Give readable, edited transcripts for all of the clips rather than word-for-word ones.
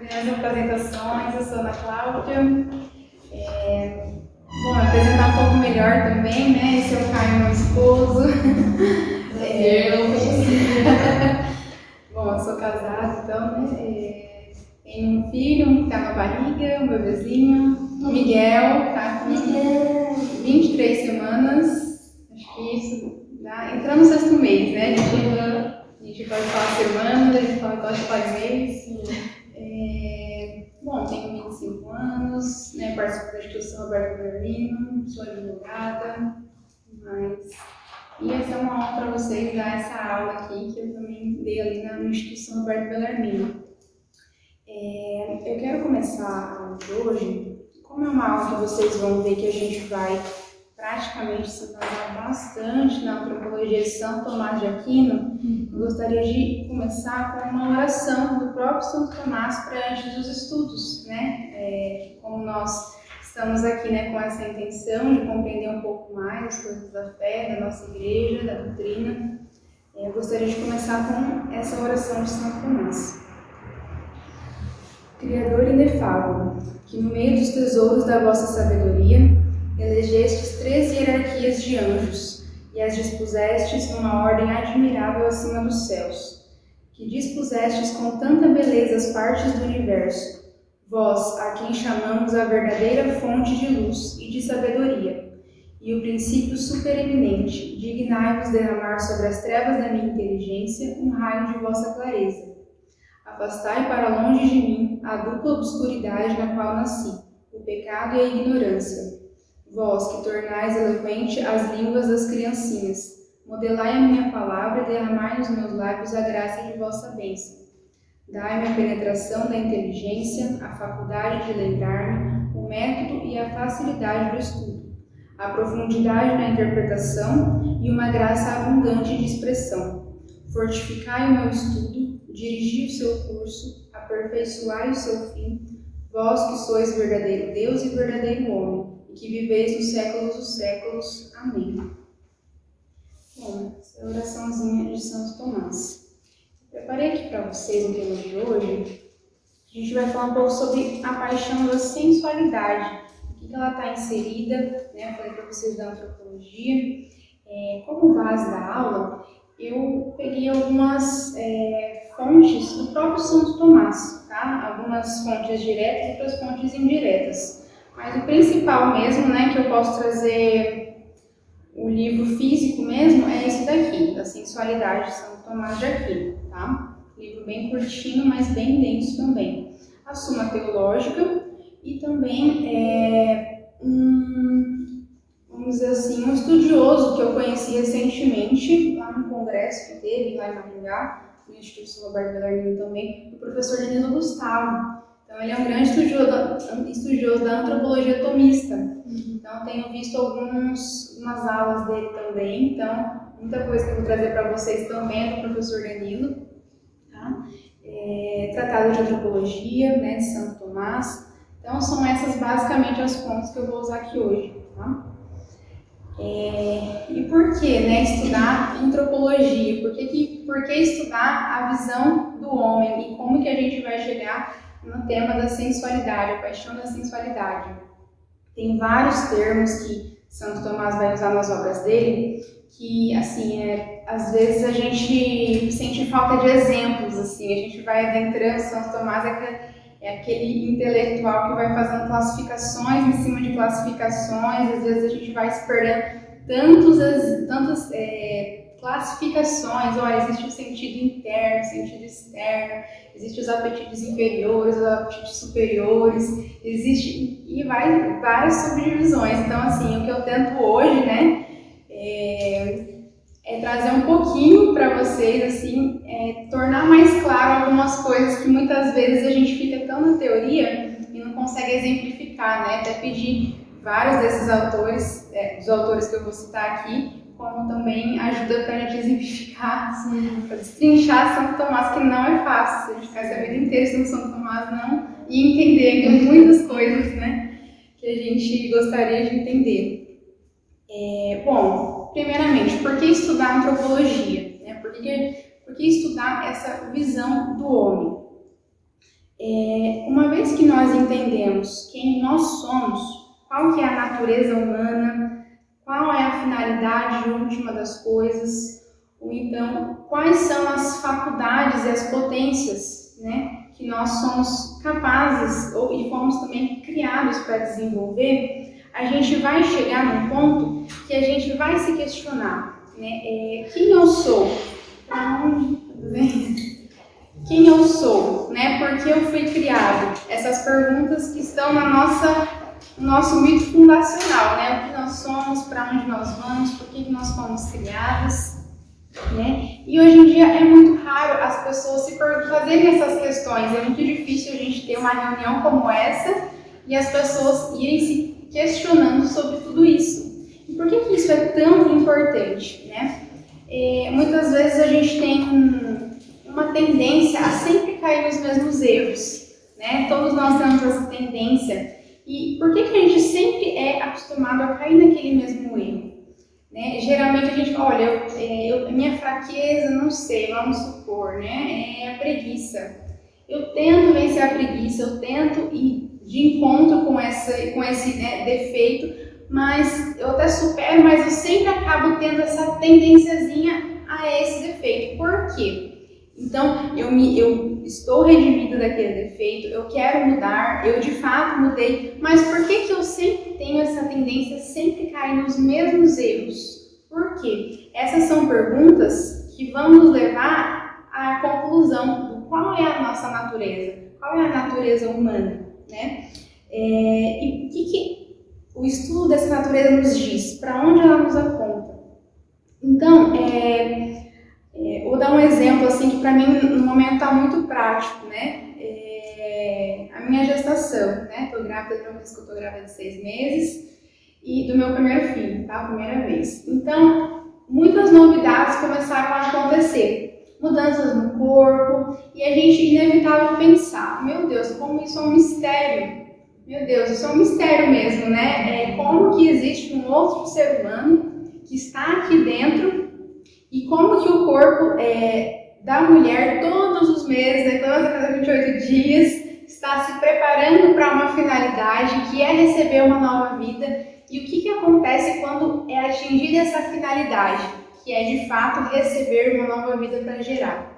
Minhas apresentações, eu sou Ana Cláudia. Bom, apresentar um pouco melhor também, né? Esse é o Caio, meu esposo. Bom, eu sou casada, então, né? Tenho um filho que tá na barriga, um bebezinho, o Miguel, tá com 23 semanas, acho que isso dá, entrando no sexto mês, né? A gente pode falar semana, a gente pode falar mês. Bom, tenho 25 anos, né, participo da Instituição Roberto Bellarmino, sou advogada, mas ia ser uma honra para vocês dar essa aula aqui, que eu também dei ali na Instituição Roberto Bellarmino. Eu quero começar a aula de hoje, como é uma aula que vocês vão ver que a gente vai praticamente se basear bastante na antropologia de São Tomás de Aquino, eu gostaria de começar com uma oração do próprio Santo Tomás para antes dos estudos, né? Como nós estamos aqui, né, com essa intenção de compreender um pouco mais as coisas da fé, da nossa igreja, da doutrina, eu gostaria de começar com essa oração de Santo Tomás. Criador inefável, que no meio dos tesouros da vossa sabedoria elegestes 13 hierarquias de anjos e as dispusestes numa ordem admirável acima dos céus, que dispusestes com tanta beleza as partes do universo, vós, a quem chamamos a verdadeira fonte de luz e de sabedoria, e o princípio supereminente, dignai-vos derramar sobre as trevas da minha inteligência um raio de vossa clareza. Afastai para longe de mim a dupla obscuridade na qual nasci, o pecado e a ignorância. Vós que tornais eloquente as línguas das criancinhas, modelai a minha palavra e derramai nos meus lábios a graça de vossa bênção. Dai-me a penetração da inteligência, a faculdade de lembrar-me, o método e a facilidade do estudo, a profundidade na interpretação e uma graça abundante de expressão. Fortificai o meu estudo, dirigi o seu curso, aperfeiçoai o seu fim, vós que sois verdadeiro Deus e verdadeiro homem, e que viveis nos séculos dos séculos. Amém. Bom, essa é a oraçãozinha de Santo Tomás. Preparei aqui para vocês no tema de hoje. A gente vai falar um pouco sobre a paixão da sensualidade, o que ela está inserida, né? Eu falei para vocês da antropologia. Como base da aula, eu peguei algumas fontes do próprio Santo Tomás, tá? Algumas fontes diretas e outras fontes indiretas. Mas o principal mesmo, né, que eu posso trazer o livro físico mesmo, é esse daqui, da Sensualidade de Santo Tomás de Aquino, tá? Livro bem curtinho, mas bem denso também. A Suma Teológica e também vamos dizer assim, um estudioso que eu conheci recentemente, lá no congresso que teve, lá em Maringá, no Instituto Roberto Bellarmino também, o professor Danilo Gustavo. Então, ele é um grande estudioso da antropologia tomista. Então, tenho visto algumas aulas dele também. Então, muita coisa que eu vou trazer para vocês também é do professor Danilo. Tá? Tratado de Antropologia, né, de Santo Tomás. Então, são essas basicamente as fontes que eu vou usar aqui hoje. Tá? E por que, né, estudar antropologia? Por que estudar a visão do homem e como que a gente vai chegar no tema da sensualidade, a paixão da sensualidade? Tem vários termos que Santo Tomás vai usar nas obras dele que, assim, às vezes a gente sente falta de exemplos, assim, a gente vai adentrando. Santo Tomás é aquele intelectual que vai fazendo classificações em cima de classificações, às vezes a gente vai se perdendo tantas classificações. Olha, existe o sentido interno, o sentido externo, existem os apetites inferiores, os apetites superiores, e várias subdivisões. Então, assim, o que eu tento hoje, né, é trazer um pouquinho para vocês, assim, tornar mais claro algumas coisas que muitas vezes a gente fica tão na teoria e não consegue exemplificar, né? Até pedir vários desses autores, dos autores que eu vou citar aqui, como também ajuda para a gente exemplificar, para destrinchar Santo Tomás, que não é fácil. Se a gente ficar essa vida inteira estudando Santo Tomás, não, e entender ainda muitas coisas, né, que a gente gostaria de entender. Bom, primeiramente, por que estudar antropologia? Né? Por que estudar essa visão do homem? Uma vez que nós entendemos quem nós somos, qual que é a natureza humana, qual é a finalidade última das coisas, ou então quais são as faculdades e as potências, né, que nós somos capazes e fomos também criados para desenvolver, a gente vai chegar num ponto que a gente vai se questionar, né, quem eu sou, para onde vem? Quem eu sou, né? Por que eu fui criado? Essas perguntas que estão no nosso mito fundacional, né? O que nós somos, para onde nós vamos, por que nós fomos criados, né? E hoje em dia é muito raro as pessoas se fazerem essas questões. É muito difícil a gente ter uma reunião como essa e as pessoas irem se questionando sobre tudo isso. E por que isso é tão importante, né? Muitas vezes a gente tem uma tendência a sempre cair nos mesmos erros, né? Todos nós temos essa tendência. E por que a gente sempre é acostumado a cair naquele mesmo erro? Né? Geralmente a gente fala, olha, minha fraqueza, não sei, vamos supor, né? É a preguiça. Eu tento vencer a preguiça, eu tento ir de encontro com esse né, defeito, mas eu até supero, mas eu sempre acabo tendo essa tendenciazinha a esse defeito. Por quê? Então, eu estou redimida daquele defeito, eu quero mudar, eu de fato mudei, mas por que eu sempre tenho essa tendência a sempre cair nos mesmos erros? Por quê? Essas são perguntas que vão nos levar à conclusão do qual é a nossa natureza, qual é a natureza humana, né? E o que o estudo dessa natureza nos diz? Para onde ela nos aponta? Então, vou dar um exemplo assim que para mim no momento está muito prático, né? A minha gestação, né? Tô grávida, já disse que eu tô grávida de 6 meses e do meu primeiro filho, tá? Primeira vez. Então, muitas novidades começaram a acontecer, mudanças no corpo e a gente inevitável pensar, meu Deus, como isso é um mistério. Meu Deus, isso é um mistério mesmo, né? Como que existe um outro ser humano que está aqui dentro e como que o corpo da mulher, todos os meses, né, todas as 28 dias, está se preparando para uma finalidade que é receber uma nova vida. E o que acontece quando é atingida essa finalidade, que é de fato receber uma nova vida para gerar.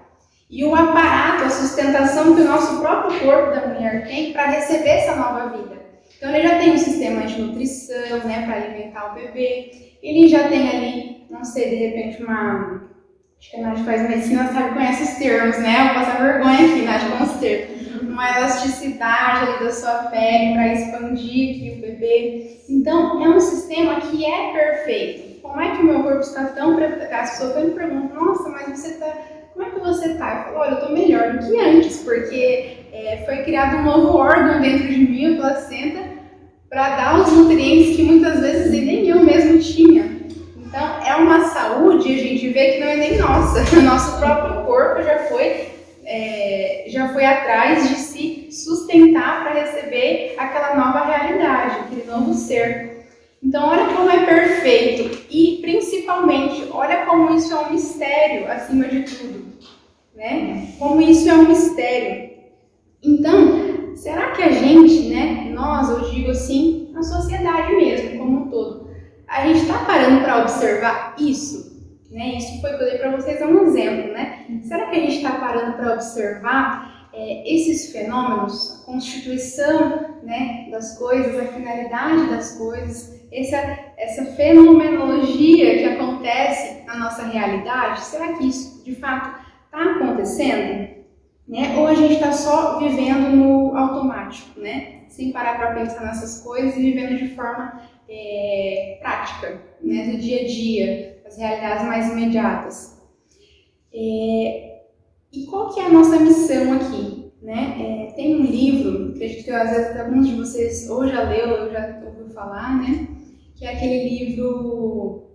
E o aparato, a sustentação que o nosso próprio corpo da mulher tem para receber essa nova vida. Então ele já tem um sistema de nutrição, né, para alimentar o bebê, ele já tem ali, não sei, de repente acho que a Nath faz medicina, sabe, conhece os termos, né, eu vou passar vergonha aqui, Nath, com os termos. Uma elasticidade ali da sua pele para expandir aqui o bebê. Então é um sistema que é perfeito. Como é que o meu corpo está tão preparado? As pessoas me perguntam, nossa, mas você está... Como é que você está? Eu falo, olha, eu estou melhor do que antes, porque foi criado um novo órgão dentro de mim, a placenta, para dar os nutrientes que muitas vezes nem eu mesmo tinha. Então, é uma saúde, a gente vê que não é nem nossa. O nosso próprio corpo já foi atrás de se sustentar para receber aquela nova realidade, aquele novo ser. Então, olha como é perfeito e, principalmente, olha como isso é um mistério acima de tudo, né? Como isso é um mistério. Então, será que a gente, né, nós, eu digo assim, a sociedade mesmo, como um todo, a gente está parando para observar isso? Né? Isso foi o que eu dei para vocês, é um exemplo, né? Será que a gente está parando para observar esses fenômenos, a constituição, né, das coisas, a finalidade das coisas, essa fenomenologia que acontece na nossa realidade? Será que isso de fato está acontecendo? Né? Ou a gente está só vivendo no automático, né? Sem parar para pensar nessas coisas e vivendo de forma prática, né? Do dia a dia, as realidades mais imediatas. E qual que é a nossa missão aqui? Né? Tem um livro, acredito que às vezes alguns de vocês ou já leu ou já ouviu falar, né? Que é aquele livro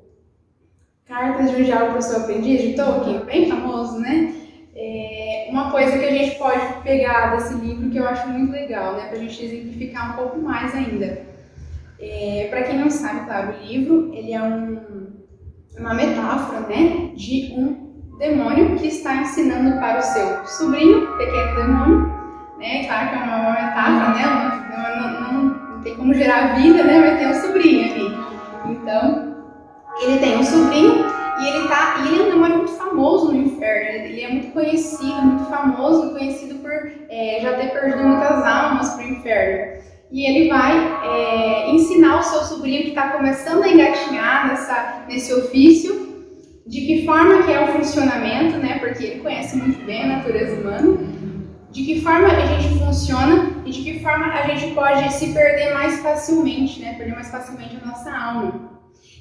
Cartas de um Diálogo para o Seu Aprendiz, de Tolkien, bem famoso, né? Uma coisa que a gente pode pegar desse livro que eu acho muito legal, né? Para a gente exemplificar um pouco mais ainda. Para quem não sabe, claro, o livro ele é uma metáfora, né, de um demônio que está ensinando para o seu sobrinho, pequeno demônio, né? Claro que é uma metáfora, né? Não tem como gerar vida, né? Mas tem um sobrinho ali. Então, ele tem um sobrinho e ele é um demônio muito famoso no inferno. Ele é muito conhecido, muito famoso, conhecido por já ter perdido muitas almas para o inferno. E ele vai ensinar o seu sobrinho que está começando a engatinhar nesse ofício, de que forma que é o funcionamento, né? Porque ele conhece muito bem a natureza humana, de que forma a gente funciona e de que forma a gente pode se perder mais facilmente, né? Perder mais facilmente a nossa alma.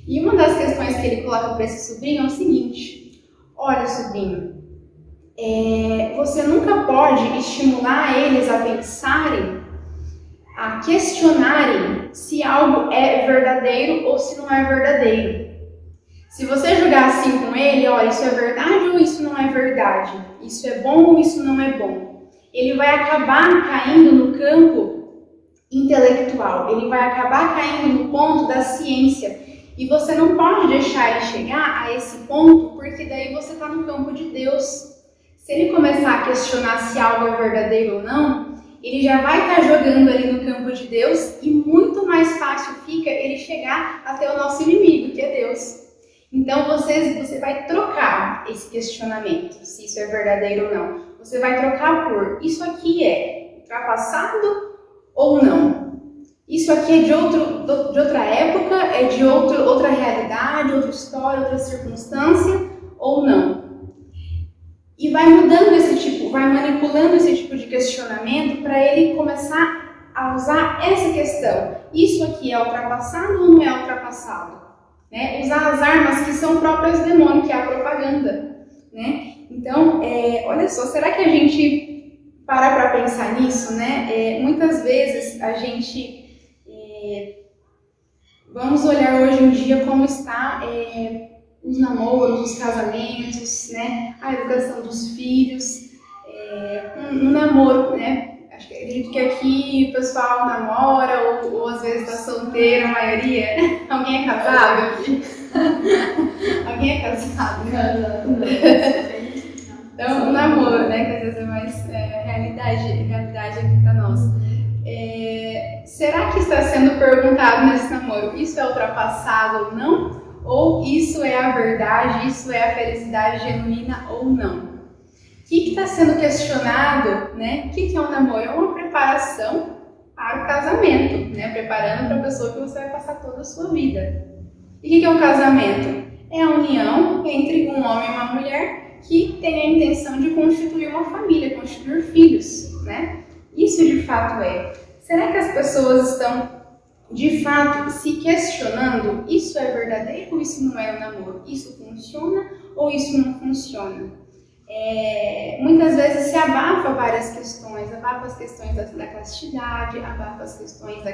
E uma das questões que ele coloca para esse sobrinho é o seguinte: olha, sobrinho, você nunca pode estimular eles a pensarem, a questionarem se algo é verdadeiro ou se não é verdadeiro. Se você jogar assim com ele, olha, isso é verdade ou isso não é verdade? Isso é bom ou isso não é bom? Ele vai acabar caindo no campo intelectual, ele vai acabar caindo no ponto da ciência. E você não pode deixar ele chegar a esse ponto, porque daí você está no campo de Deus. Se ele começar a questionar se algo é verdadeiro ou não, ele já vai estar jogando ali no campo de Deus e muito mais fácil fica ele chegar até o nosso inimigo, que é Deus. Então você vai trocar esse questionamento, se isso é verdadeiro ou não. Você vai trocar por isso aqui é ultrapassado ou não? Isso aqui é de outra época, é de outra realidade, outra história, outra circunstância ou não? E vai mudando vai manipulando esse tipo de questionamento para ele começar a usar essa questão. Isso aqui é ultrapassado ou não é ultrapassado? Né? Usar as armas que são próprias do demônio, que é a propaganda. Né? Então, olha só, será que a gente para pensar nisso? Né? Muitas vezes a gente... vamos olhar hoje em dia como está os namoros, os casamentos, né? A educação dos filhos, um namoro, né? Acredito que aqui o pessoal namora ou às vezes está solteiro, a maioria. Alguém é casado? Alguém é casado? Então, o namoro, né? Que às vezes é mais realidade aqui para nós. Será que está sendo perguntado nesse namoro, isso é ultrapassado ou não? Ou isso é a verdade, isso é a felicidade genuína ou não? O que está sendo questionado, né? O que é um namoro? É uma preparação para o casamento, né? Preparando para a pessoa que você vai passar toda a sua vida. E o que é um casamento? É a união entre um homem e uma mulher que tem a intenção de constituir uma família, constituir filhos, né? Isso de fato é. Será que as pessoas estão, de fato, se questionando, isso é verdadeiro ou isso não é o namoro? Isso funciona ou isso não funciona? Muitas vezes se abafa várias questões, abafa as questões da castidade, abafa as questões da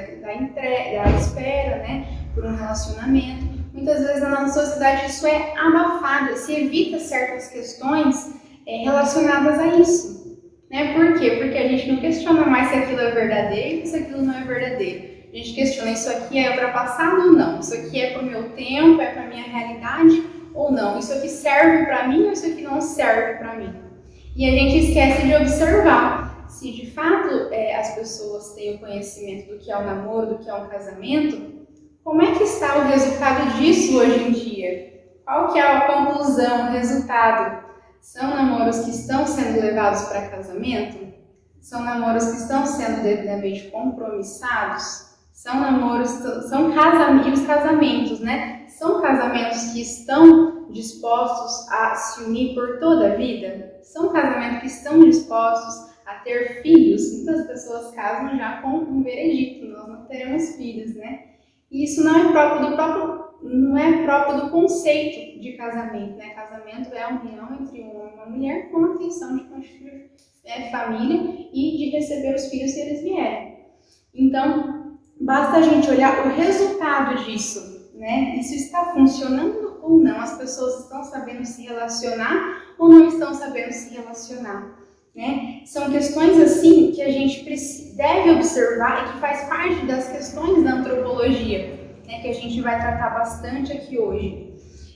espera, né, por um relacionamento. Muitas vezes na nossa sociedade isso é abafado, se evita certas questões relacionadas a isso. Né? Por quê? Porque a gente não questiona mais se aquilo é verdadeiro ou se aquilo não é verdadeiro. A gente questiona, isso aqui é ultrapassado ou não? Isso aqui é para o meu tempo, é para a minha realidade ou não? Isso aqui serve para mim ou isso aqui não serve para mim? E a gente esquece de observar se de fato as pessoas têm o conhecimento do que é o namoro, do que é um casamento. Como é que está o resultado disso hoje em dia? Qual que é a conclusão, o resultado? São namoros que estão sendo levados para casamento? São namoros que estão sendo devidamente compromissados? São casamentos, né? São casamentos que estão dispostos a se unir por toda a vida? São casamentos que estão dispostos a ter filhos? Muitas pessoas casam já com um veredito, nós não teremos filhos, né? E isso não é próprio do conceito de casamento, né? Casamento é a união entre um homem e uma mulher com a intenção de constituir família e de receber os filhos se eles vierem. Então, basta a gente olhar o resultado disso, né? Isso está funcionando ou não? As pessoas estão sabendo se relacionar ou não estão sabendo se relacionar? Né? São questões assim que a gente deve observar e que faz parte das questões da antropologia, né? Que a gente vai tratar bastante aqui hoje.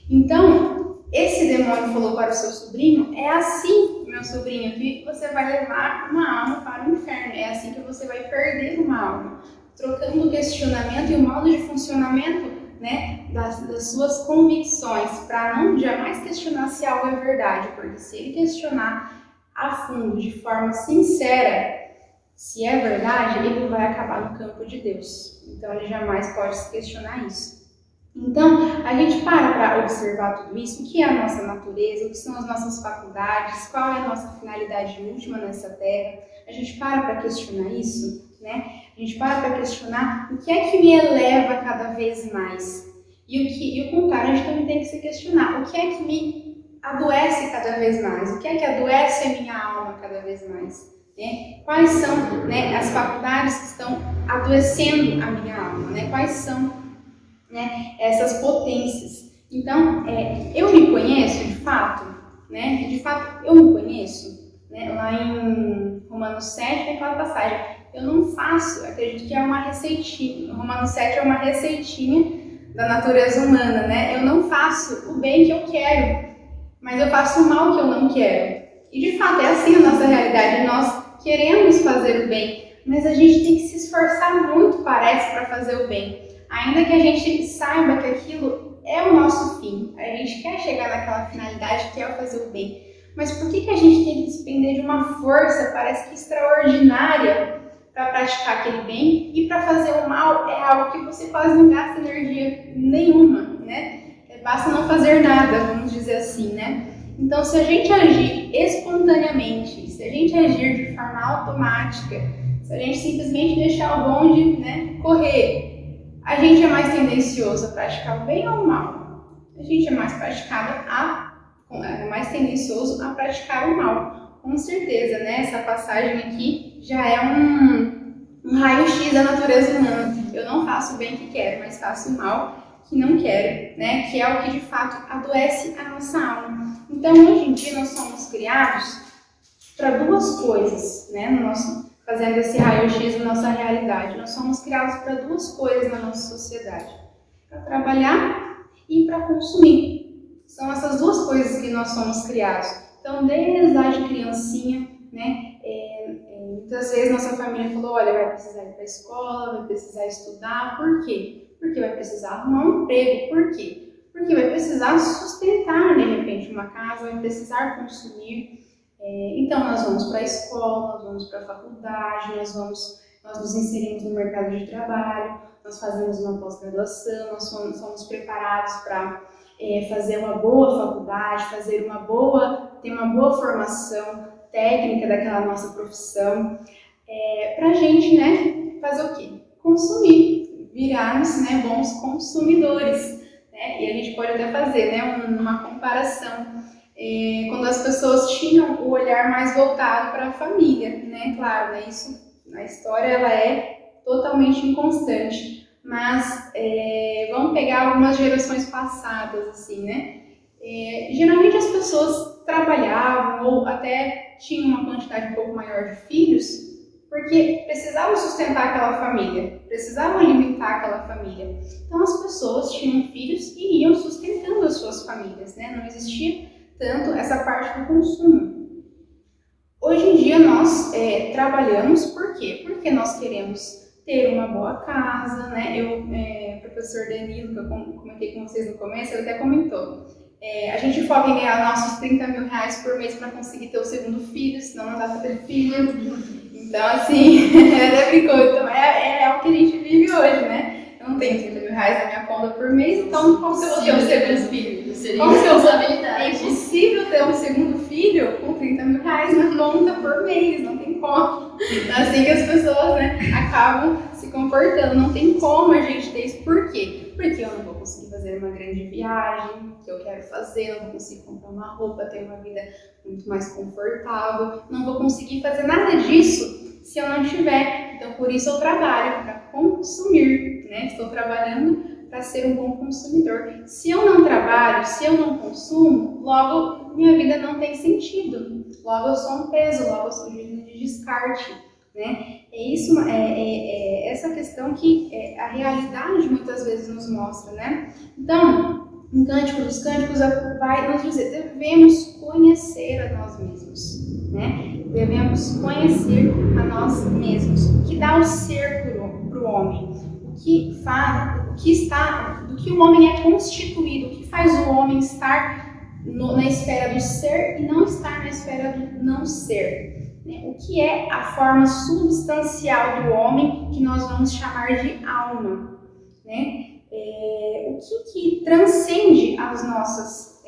Então, esse demônio falou para o seu sobrinho: é assim, meu meu sobrinho, que você vai levar uma alma para o inferno. É assim que você vai perder uma alma. Trocando o questionamento e o modo de funcionamento, né, das suas convicções, para não jamais questionar se algo é verdade, porque se ele questionar a fundo, de forma sincera, se é verdade, ele vai acabar no campo de Deus. Então ele jamais pode se questionar isso. Então, a gente para observar tudo isso, o que é a nossa natureza, o que são as nossas faculdades, qual é a nossa finalidade última nessa terra. A gente para questionar isso, né? A gente para questionar o que é que me eleva cada vez mais. E o contrário, a gente também tem que se questionar o que é que me adoece cada vez mais, o que é que adoece a minha alma cada vez mais. Né? Quais são, né, as faculdades que estão adoecendo a minha alma, né? Quais são, né, essas potências. Então, eu me conheço de fato, né? De fato, eu me conheço, né? Lá em Romanos 7 tem aquela passagem, eu não faço, acredito que é uma receitinha, Romanos 7 é uma receitinha da natureza humana, né? Eu não faço o bem que eu quero, mas eu faço o mal que eu não quero. E de fato é assim a nossa realidade, nós queremos fazer o bem, mas a gente tem que se esforçar muito, parece, para fazer o bem. Ainda que a gente saiba que aquilo é o nosso fim, a gente quer chegar naquela finalidade que é o fazer o bem. Mas por que a gente tem que despender de uma força, parece que extraordinária, para praticar aquele bem? E para fazer o mal é algo que você quase não gasta energia nenhuma, né? Basta não fazer nada, vamos dizer assim, né? Então, se a gente agir espontaneamente, se a gente agir de forma automática, se a gente simplesmente deixar o bonde, né, correr, a gente é mais tendencioso a praticar o bem ou o mal? A gente é mais mais tendencioso a praticar o mal. Com certeza, né? Essa passagem aqui já é um raio-x da natureza humana. Eu não faço o bem que quero, mas faço o mal que não quero, né? Que é o que de fato adoece a nossa alma. Então, hoje em dia, nós somos criados para duas coisas, né? Fazendo esse raio-x da nossa realidade. Nós somos criados para duas coisas na nossa sociedade: para trabalhar e para consumir. São essas duas coisas que nós somos criados. Então, desde lá de criancinha, né? Muitas vezes nossa família falou: olha, vai precisar ir para a escola, vai precisar estudar. Por quê? Porque vai precisar arrumar um emprego. Por quê? Porque vai precisar sustentar, de repente, uma casa, vai precisar consumir. Então, nós vamos para a escola, nós vamos para a faculdade, nós nos inserimos no mercado de trabalho, nós fazemos uma pós-graduação, nós somos preparados para fazer uma boa faculdade, ter uma boa formação técnica daquela nossa profissão, para a gente, né, fazer o quê? Consumir, virarmos, né, bons consumidores, né? E a gente pode até fazer, né, uma comparação. Quando as pessoas tinham o olhar mais voltado para a família, né? Claro, né, isso na história ela é totalmente inconstante, mas vamos pegar algumas gerações passadas, assim, né? Geralmente as pessoas trabalhavam ou até tinham uma quantidade um pouco maior de filhos porque precisavam sustentar aquela família, precisavam alimentar aquela família. Então as pessoas tinham filhos e iam sustentando as suas famílias, né? Não existia tanto essa parte do consumo. Hoje em dia nós trabalhamos por quê? Porque nós queremos ter uma boa casa, né? Professor Danilo, que eu comentei com vocês no começo, ele até comentou. A gente foca em ganhar nossos 30 mil reais por mês para conseguir ter o segundo filho, senão não dá para ter filho. Então, assim, até brincou. Então, é o que a gente vive hoje, né? Eu não tenho 30 mil reais na minha conta por mês, então como que eu vou ter um segundo filho? É impossível ter um segundo filho com 30 mil reais na conta por mês, não tem como. É assim que as pessoas, né, acabam se comportando, não tem como a gente ter isso. Por quê? Porque eu não vou conseguir fazer uma grande viagem que eu quero fazer, não vou conseguir comprar uma roupa, ter uma vida muito mais confortável, não vou conseguir fazer nada disso se eu não tiver. Então, por isso eu trabalho para consumir, né? Estou trabalhando para ser um bom consumidor. Se eu não trabalho, se eu não consumo, logo minha vida não tem sentido. Logo eu sou um peso, logo eu sou digno de descarte, né? Essa questão que a realidade muitas vezes nos mostra, né? Então, em Cântico dos Cânticos, vai nos dizer, devemos conhecer a nós mesmos, né? Devemos conhecer a nós mesmos. O que dá o ser para o homem, o que faz, do que o homem é constituído, o que faz o homem estar na esfera do ser e não estar na esfera do não ser. Né? O que é a forma substancial do homem que nós vamos chamar de alma, né? O que transcende as nossas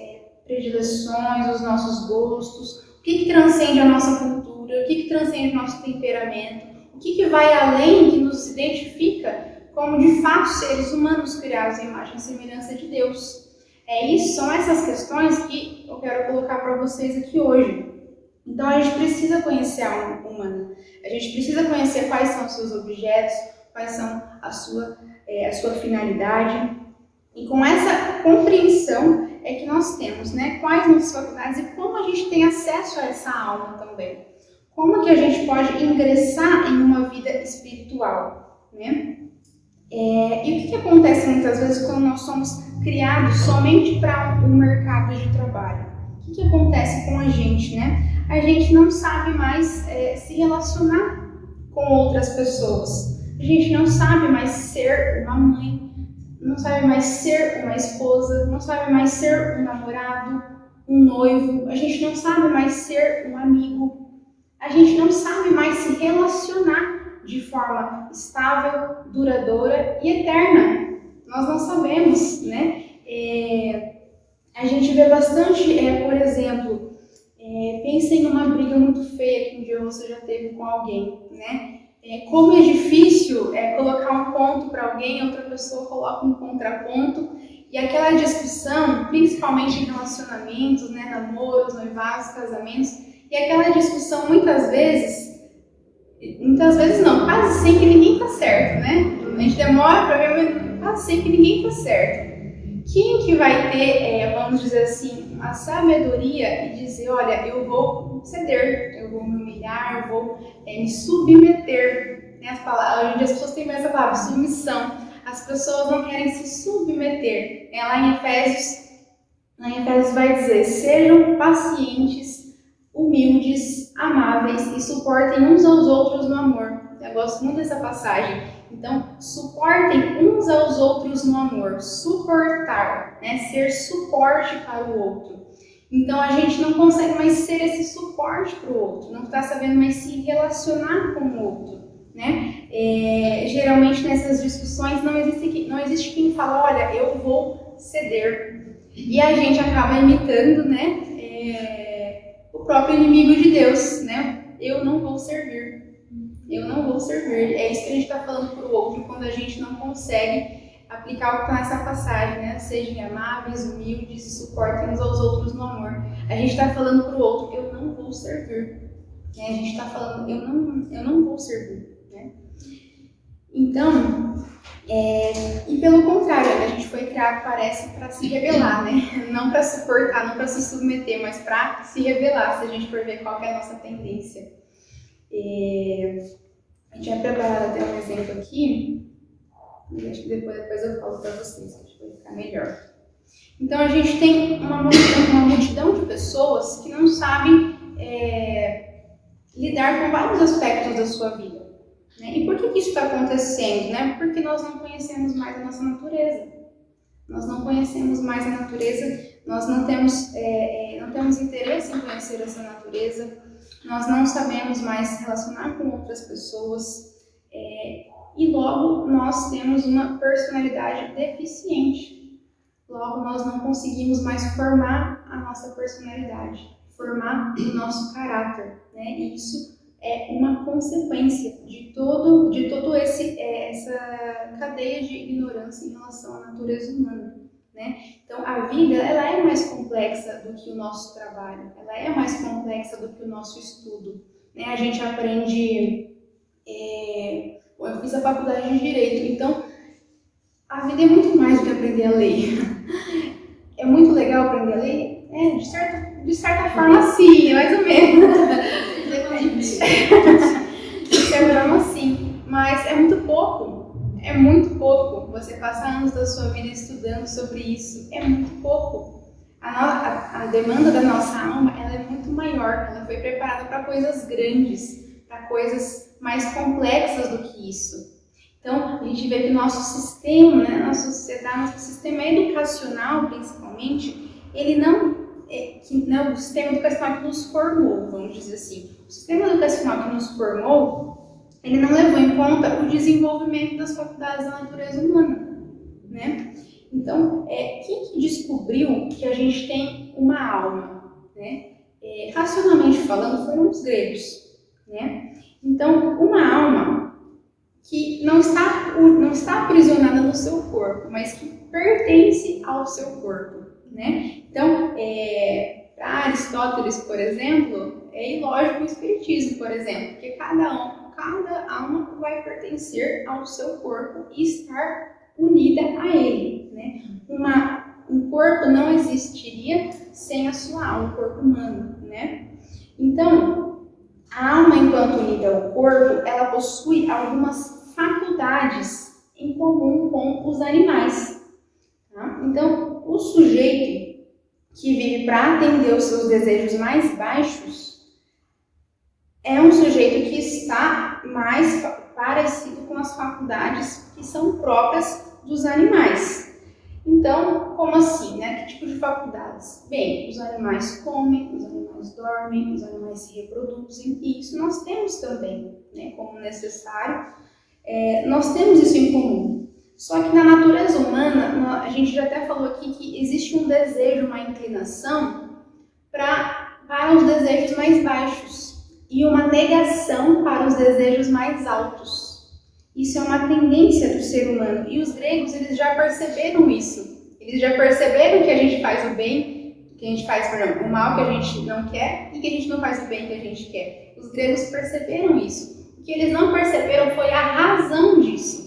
predileções, os nossos gostos, o que transcende a nossa cultura, o que transcende o nosso temperamento, o que vai além, que nos identifica como de fato seres humanos criados à imagem e semelhança de Deus. São essas questões que eu quero colocar para vocês aqui hoje. Então a gente precisa conhecer a alma humana, a gente precisa conhecer quais são os seus objetos, quais são a sua finalidade. E com essa compreensão é que nós temos, né, quais nossas faculdades e como a gente tem acesso a essa alma também. Como que a gente pode ingressar em uma vida espiritual, né? E o que acontece muitas vezes quando nós somos criados somente para o mercado de trabalho? O que acontece com a gente, né? A gente não sabe mais se relacionar com outras pessoas. A gente não sabe mais ser uma mãe, não sabe mais ser uma esposa, não sabe mais ser um namorado, um noivo. A gente não sabe mais ser um amigo. A gente não sabe mais se relacionar de forma estável, duradoura e eterna. Nós não sabemos, né? A gente vê bastante, por exemplo, pense em uma briga muito feia que um dia você já teve com alguém, né? Como é difícil colocar um ponto para alguém, outra pessoa coloca um contraponto, e aquela discussão, principalmente em relacionamentos, né, namoros, noivados, casamentos, e aquela discussão muitas vezes não, quase sempre ninguém está certo, né? A gente demora para ver, mas quase sempre ninguém está certo. Quem que vai ter, vamos dizer assim, a sabedoria e dizer, olha, eu vou ceder, eu vou me humilhar, eu vou me submeter, né? Hoje em dia as pessoas têm mais essa palavra, submissão. As pessoas não querem se submeter. Lá em Efésios vai dizer, sejam pacientes, humildes, amáveis e suportem uns aos outros no amor. Eu gosto muito dessa passagem. Então, suportem uns aos outros no amor. Suportar, né? Ser suporte para o outro. Então, a gente não consegue mais ser esse suporte para o outro. Não está sabendo mais se relacionar com o outro, né? Geralmente, nessas discussões, não existe quem fala, olha, eu vou ceder. E a gente acaba imitando, né? O próprio inimigo de Deus, né? Eu não vou servir. Eu não vou servir. É isso que a gente está falando para o outro quando a gente não consegue aplicar o que está nessa passagem, né? Sejam amáveis, humildes e suportem uns aos outros no amor. A gente está falando para o outro, eu não vou servir. Né? A gente está falando, eu não vou servir. Né? Então, e pelo contrário, a gente foi criado, parece, para se rebelar, né? Não para suportar, não para se submeter, mas para se rebelar, se a gente for ver qual que é a nossa tendência. A gente vai preparar até um exemplo aqui, e acho que depois eu falo para vocês, acho que vai ficar melhor. Então a gente tem uma multidão de pessoas que não sabem lidar com vários aspectos da sua vida. Né? E por que isso está acontecendo? Né? Porque nós não conhecemos mais a nossa natureza. Nós não conhecemos mais a natureza, nós não temos interesse em conhecer essa natureza. Nós não sabemos mais se relacionar com outras pessoas e logo nós temos uma personalidade deficiente. Logo nós não conseguimos mais formar a nossa personalidade, formar o nosso caráter, né? E isso é uma consequência de todo essa cadeia de ignorância em relação à natureza humana. Né? Então, a vida ela é mais complexa do que o nosso trabalho, ela é mais complexa do que o nosso estudo. Né? A gente aprende... eu fiz a faculdade de Direito, então a vida é muito mais do que aprender a lei. É muito legal aprender a lei? De certa forma sim, mais ou menos. De certa forma sim, mas é muito pouco. É muito pouco. Você passa anos da sua vida estudando sobre isso. É muito pouco. A demanda da nossa alma, ela é muito maior, ela foi preparada para coisas grandes, para coisas mais complexas do que isso. Então, a gente vê que o nosso sistema, né, nossa sociedade, nosso sistema educacional, principalmente, ele o sistema educacional que nos formou, vamos dizer assim. O sistema educacional que nos formou, ele não levou em conta o desenvolvimento das faculdades da natureza humana, né? Então, quem que descobriu que a gente tem uma alma, né? Racionalmente falando, foram os gregos, né? Então, uma alma que não está aprisionada no seu corpo, mas que pertence ao seu corpo, né? Então, para Aristóteles, por exemplo, é ilógico o espiritismo, por exemplo, porque cada alma vai pertencer ao seu corpo e estar unida a ele, né? Um corpo não existiria sem a sua alma, o corpo humano, né? Então, a alma, enquanto unida ao corpo, ela possui algumas faculdades em comum com os animais. Tá? Então, o sujeito que vive para atender os seus desejos mais baixos é um sujeito que está mais parecido com as faculdades que são próprias dos animais. Então, como assim, né? Que tipo de faculdades? Bem, os animais comem, os animais dormem, os animais se reproduzem, e isso nós temos também, né? Como necessário, nós temos isso em comum. Só que na natureza humana, a gente já até falou aqui que existe um desejo, uma inclinação para os desejos mais baixos e uma negação para os desejos mais altos. Isso é uma tendência do ser humano. E os gregos, eles já perceberam isso. Eles já perceberam que a gente faz o bem, que a gente faz, por exemplo, o mal que a gente não quer e que a gente não faz o bem que a gente quer. Os gregos perceberam isso. O que eles não perceberam foi a razão disso.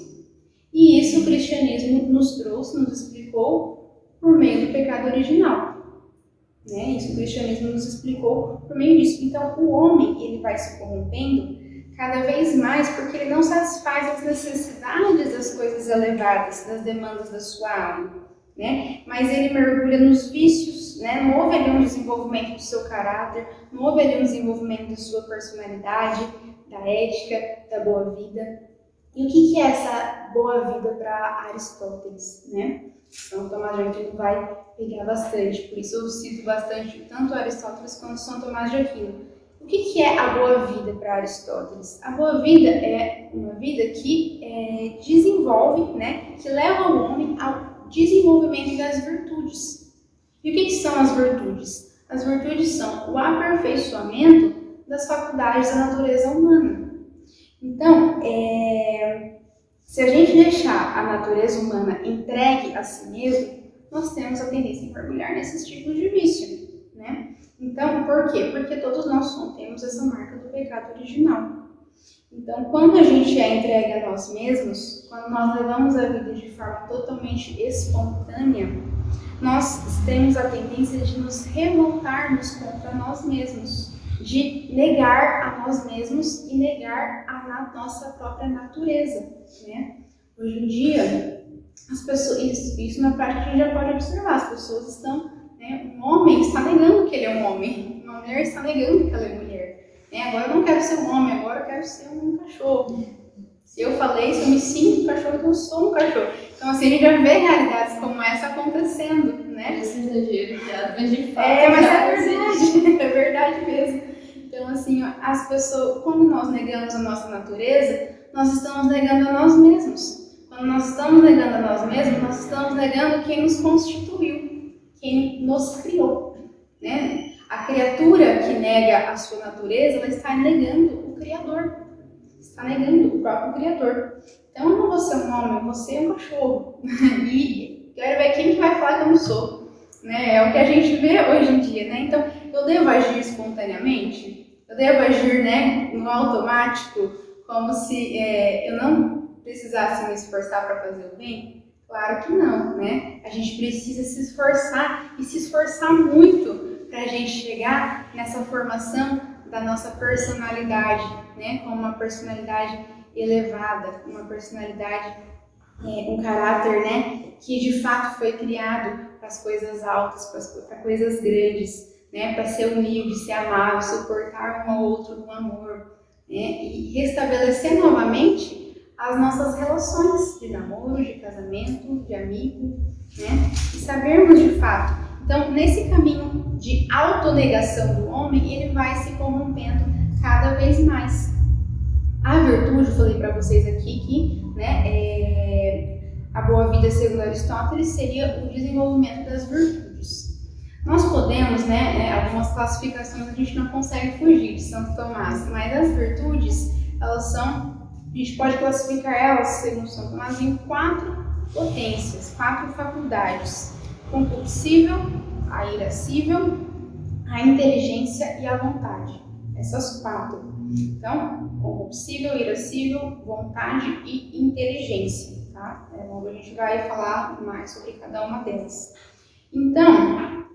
E isso o cristianismo nos trouxe, nos explicou por meio do pecado original. Né? Isso o cristianismo nos explicou por meio disso. Então, o homem, ele vai se corrompendo cada vez mais porque ele não satisfaz as necessidades das coisas elevadas, das demandas da sua alma, né? Mas ele mergulha nos vícios, né? Não houve ali um desenvolvimento do seu caráter, não houve ali um desenvolvimento da sua personalidade, da ética, da boa vida. E o que é essa boa vida para Aristóteles, né? São Tomás de Aquino vai pegar bastante, por isso eu cito bastante tanto Aristóteles quanto São Tomás de Aquino. O que é a boa vida para Aristóteles? A boa vida é uma vida que desenvolve, né, que leva o homem ao desenvolvimento das virtudes. E o que são as virtudes? As virtudes são o aperfeiçoamento das faculdades da natureza humana. Então, se a gente deixar a natureza humana entregue a si mesmo, nós temos a tendência a mergulhar nesses tipos de vício, né? Então, por quê? Porque todos nós temos essa marca do pecado original. Então, quando a gente é entregue a nós mesmos, quando nós levamos a vida de forma totalmente espontânea, nós temos a tendência de nos revoltarmos contra nós mesmos, de negar a nós mesmos e negar a nossa própria natureza, né? Hoje em dia, as pessoas, isso na prática a gente já pode observar, as pessoas estão, né, um homem está negando que ele é um homem, uma mulher está negando que ela é mulher, né? Agora eu não quero ser um homem, agora eu quero ser um cachorro. Se eu falei, se eu me sinto um cachorro, então eu sou um cachorro. Então assim, a gente já vê realidades como essa acontecendo, né? Esse exagero, mas de fato. Mas é verdade, é verdade mesmo. Então assim, as pessoas, quando nós negamos a nossa natureza, nós estamos negando a nós mesmos. Quando nós estamos negando a nós mesmos, nós estamos negando quem nos constituiu, quem nos criou, né? A criatura que nega a sua natureza, ela está negando o Criador, está negando o próprio Criador. Então, eu não vou ser um homem, você é um cachorro. E quero ver quem que vai falar que eu não sou, né? É o que a gente vê hoje em dia, né? Então, eu devo agir espontaneamente? Eu devo agir, né, no automático, como se eu não precisasse me esforçar para fazer o bem? Claro que não, né? A gente precisa se esforçar e se esforçar muito para a gente chegar nessa formação da nossa personalidade, né? Com uma personalidade elevada, uma personalidade, um caráter, né? Que de fato foi criado para as coisas altas, para coisas grandes, né? Para ser humilde, ser amável, suportar um ao outro com amor, né? E restabelecer novamente as nossas relações de namoro, de casamento, de amigo, né? E sabermos de fato. Então, nesse caminho de autonegação do homem, ele vai se corrompendo cada vez mais. A virtude, eu falei para vocês aqui que, né, a boa vida, segundo Aristóteles, seria o desenvolvimento das virtudes. Nós podemos, né, algumas classificações a gente não consegue fugir de Santo Tomás, mas as virtudes, elas são, a gente pode classificar elas, segundo Santo Tomás, em 4 potências, 4 faculdades: concupiscível, a irascível, a inteligência e a vontade. Essas 4. Então, concupiscível, irascível, vontade e inteligência. Tá? Logo a gente vai falar mais sobre cada uma delas. Então,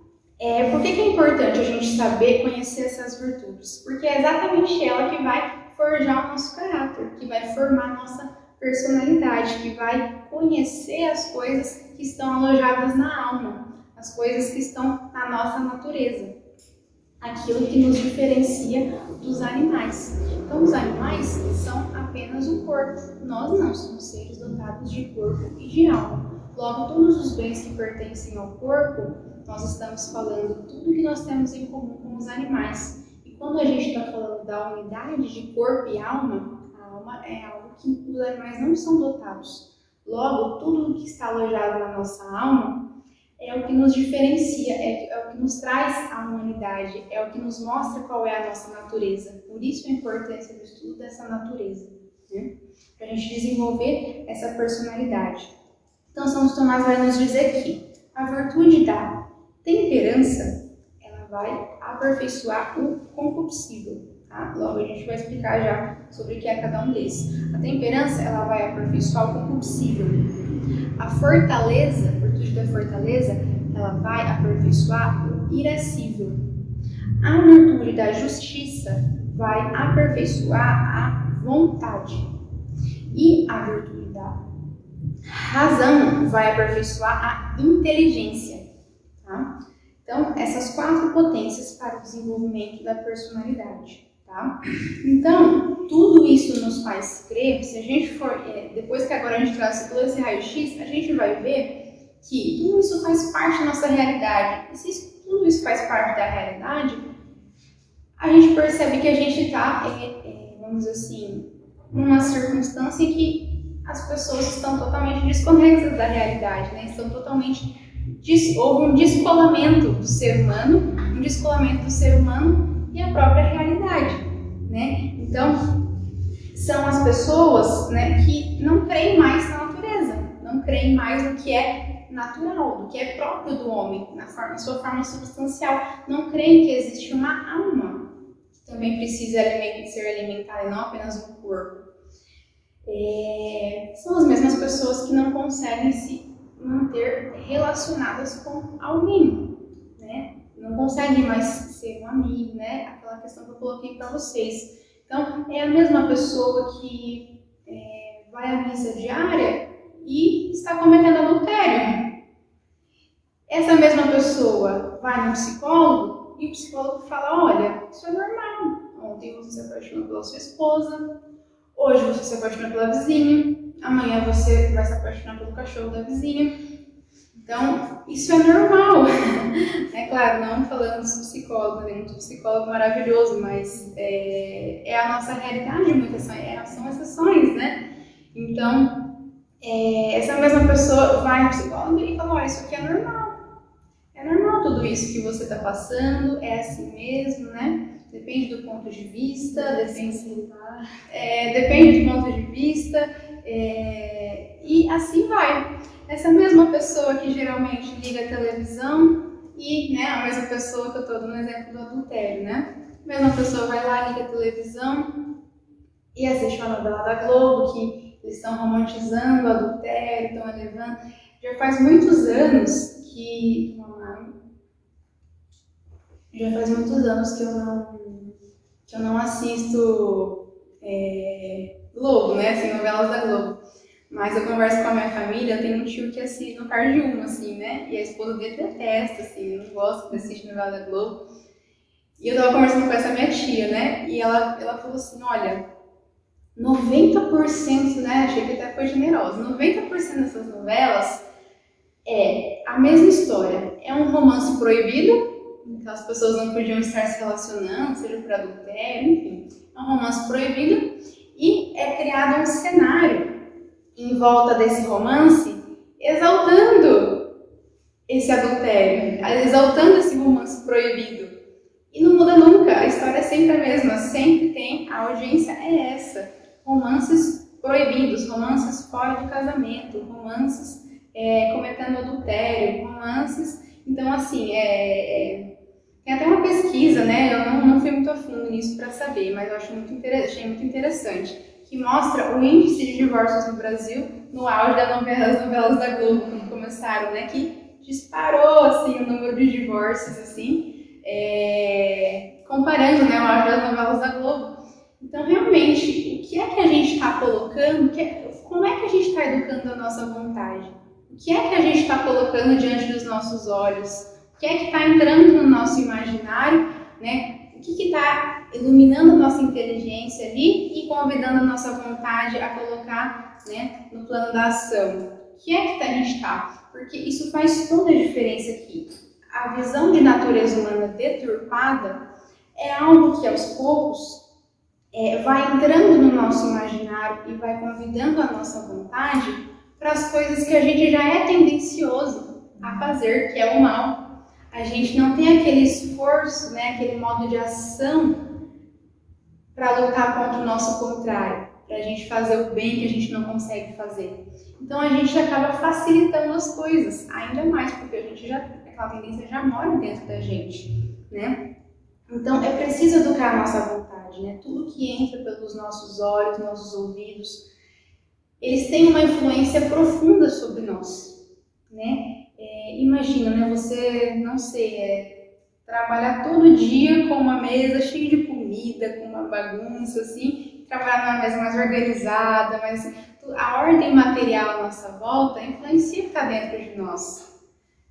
por que é importante a gente saber conhecer essas virtudes? Porque é exatamente ela que vai forjar o nosso caráter, que vai formar a nossa personalidade, que vai conhecer as coisas que estão alojadas na alma, as coisas que estão na nossa natureza, aquilo que nos diferencia dos animais. Então, os animais são apenas um corpo, nós não, somos seres dotados de corpo e de alma. Logo, todos os bens que pertencem ao corpo, nós estamos falando tudo que nós temos em comum com os animais. E quando a gente está falando da unidade de corpo e alma, a alma é algo que os animais não são dotados. Logo, tudo que está alojado na nossa alma é o que nos diferencia, é o que nos traz a humanidade, é o que nos mostra qual é a nossa natureza. Por isso a importância do estudo dessa natureza, né? Para a gente desenvolver essa personalidade. Então, São Tomás vai nos dizer que a virtude da temperança, ela vai aperfeiçoar o concupiscível. Tá? Logo a gente vai explicar já sobre o que é cada um desses. A temperança, ela vai aperfeiçoar o concupiscível. A fortaleza, a virtude da fortaleza, ela vai aperfeiçoar o irascível. A virtude da justiça vai aperfeiçoar a vontade. E a virtude da razão vai aperfeiçoar a inteligência. Tá? Então, essas 4 potências para o desenvolvimento da personalidade. Tá? Então, tudo isso nos faz crer, se a gente for, depois que agora a gente traz todo esse raio-x, a gente vai ver que tudo isso faz parte da nossa realidade. E se tudo isso faz parte da realidade, a gente percebe que a gente está, vamos dizer assim, numa circunstância em que as pessoas estão totalmente desconexas da realidade, né? Estão totalmente, houve um descolamento do ser humano, e a própria realidade, né? Então, são as pessoas, né, que não creem mais na natureza, não creem mais no que é natural, no que é próprio do homem, na sua forma substancial, não creem que existe uma alma que também precisa ser alimentada e não apenas um corpo. São as mesmas pessoas que não conseguem se manter relacionadas com alguém, né? Não conseguem mais ser um amigo, né? Aquela questão que eu coloquei para vocês. Então, é a mesma pessoa que vai à missa diária e está cometendo adultério. Essa mesma pessoa vai no psicólogo e o psicólogo fala: olha, isso é normal. Ontem você se apaixonou pela sua esposa, hoje você se apaixonou pela vizinha, amanhã você vai se apaixonar pelo cachorro da vizinha. Então, isso é normal. É claro, não falando dos psicólogos, tem muito psicólogo maravilhoso, mas é a nossa realidade, muitas são exceções, né? Então, essa mesma pessoa vai no psicólogo e fala: olha, isso aqui é normal. É normal tudo isso que você está passando, é assim mesmo, né? Depende do ponto de vista, depende do ponto de vista, e assim vai. Essa mesma pessoa que geralmente liga a televisão e, né, a mesma pessoa que eu estou dando exemplo do adultério, né? A mesma pessoa vai lá, liga a televisão e assiste uma novela da Globo que eles estão romantizando o adultério, estão elevando. Já faz muitos anos que eu não assisto Globo, né, assim, novelas da Globo. Mas eu converso com a minha família, eu tenho um tio que assiste no par de uma, assim, né? E a esposa dele detesta, assim, não gosta de assistir novela da Globo. E eu tava conversando com essa minha tia, né? E ela falou assim, olha, 90%, né? Achei que até foi generosa, 90% dessas novelas é a mesma história. É um romance proibido, então as pessoas não podiam estar se relacionando, seja por adultério, enfim. É um romance proibido e é criado um cenário em volta desse romance, exaltando esse adultério, exaltando esse romance proibido. E não muda nunca, a história é sempre a mesma, sempre tem, a audiência é essa. Romances proibidos, romances fora do casamento, romances cometendo adultério, romances... Então, assim, tem até uma pesquisa, né? Eu não fui muito a fundo nisso para saber, mas eu achei muito interessante, que mostra o índice de divórcios no Brasil no auge das novelas da Globo, quando começaram, né? Que disparou, assim, o número de divórcios, assim, comparando, né, o auge das novelas da Globo. Então, realmente, o que é que a gente está colocando, como é que a gente está educando a nossa vontade? O que é que a gente está colocando diante dos nossos olhos? O que é que está entrando no nosso imaginário, né? O que está iluminando a nossa inteligência ali e convidando a nossa vontade a colocar, né, no plano da ação? O que é que a gente está? Porque isso faz toda a diferença aqui. A visão de natureza humana deturpada é algo que aos poucos vai entrando no nosso imaginário e vai convidando a nossa vontade para as coisas que a gente já é tendencioso a fazer, que é o mal. A gente não tem aquele esforço, né, aquele modo de ação para lutar contra o nosso contrário, para a gente fazer o bem que a gente não consegue fazer. Então a gente acaba facilitando as coisas, ainda mais porque aquela tendência já mora dentro da gente, né? Então é preciso educar a nossa vontade, né? Tudo que entra pelos nossos olhos, nossos ouvidos, eles têm uma influência profunda sobre nós, né? Imagina, né? Você, não sei, trabalhar todo dia com uma mesa cheia de comida, com uma bagunça, assim, trabalhar numa mesa mais organizada, mas assim, a ordem material à nossa volta influencia o que está dentro de nós.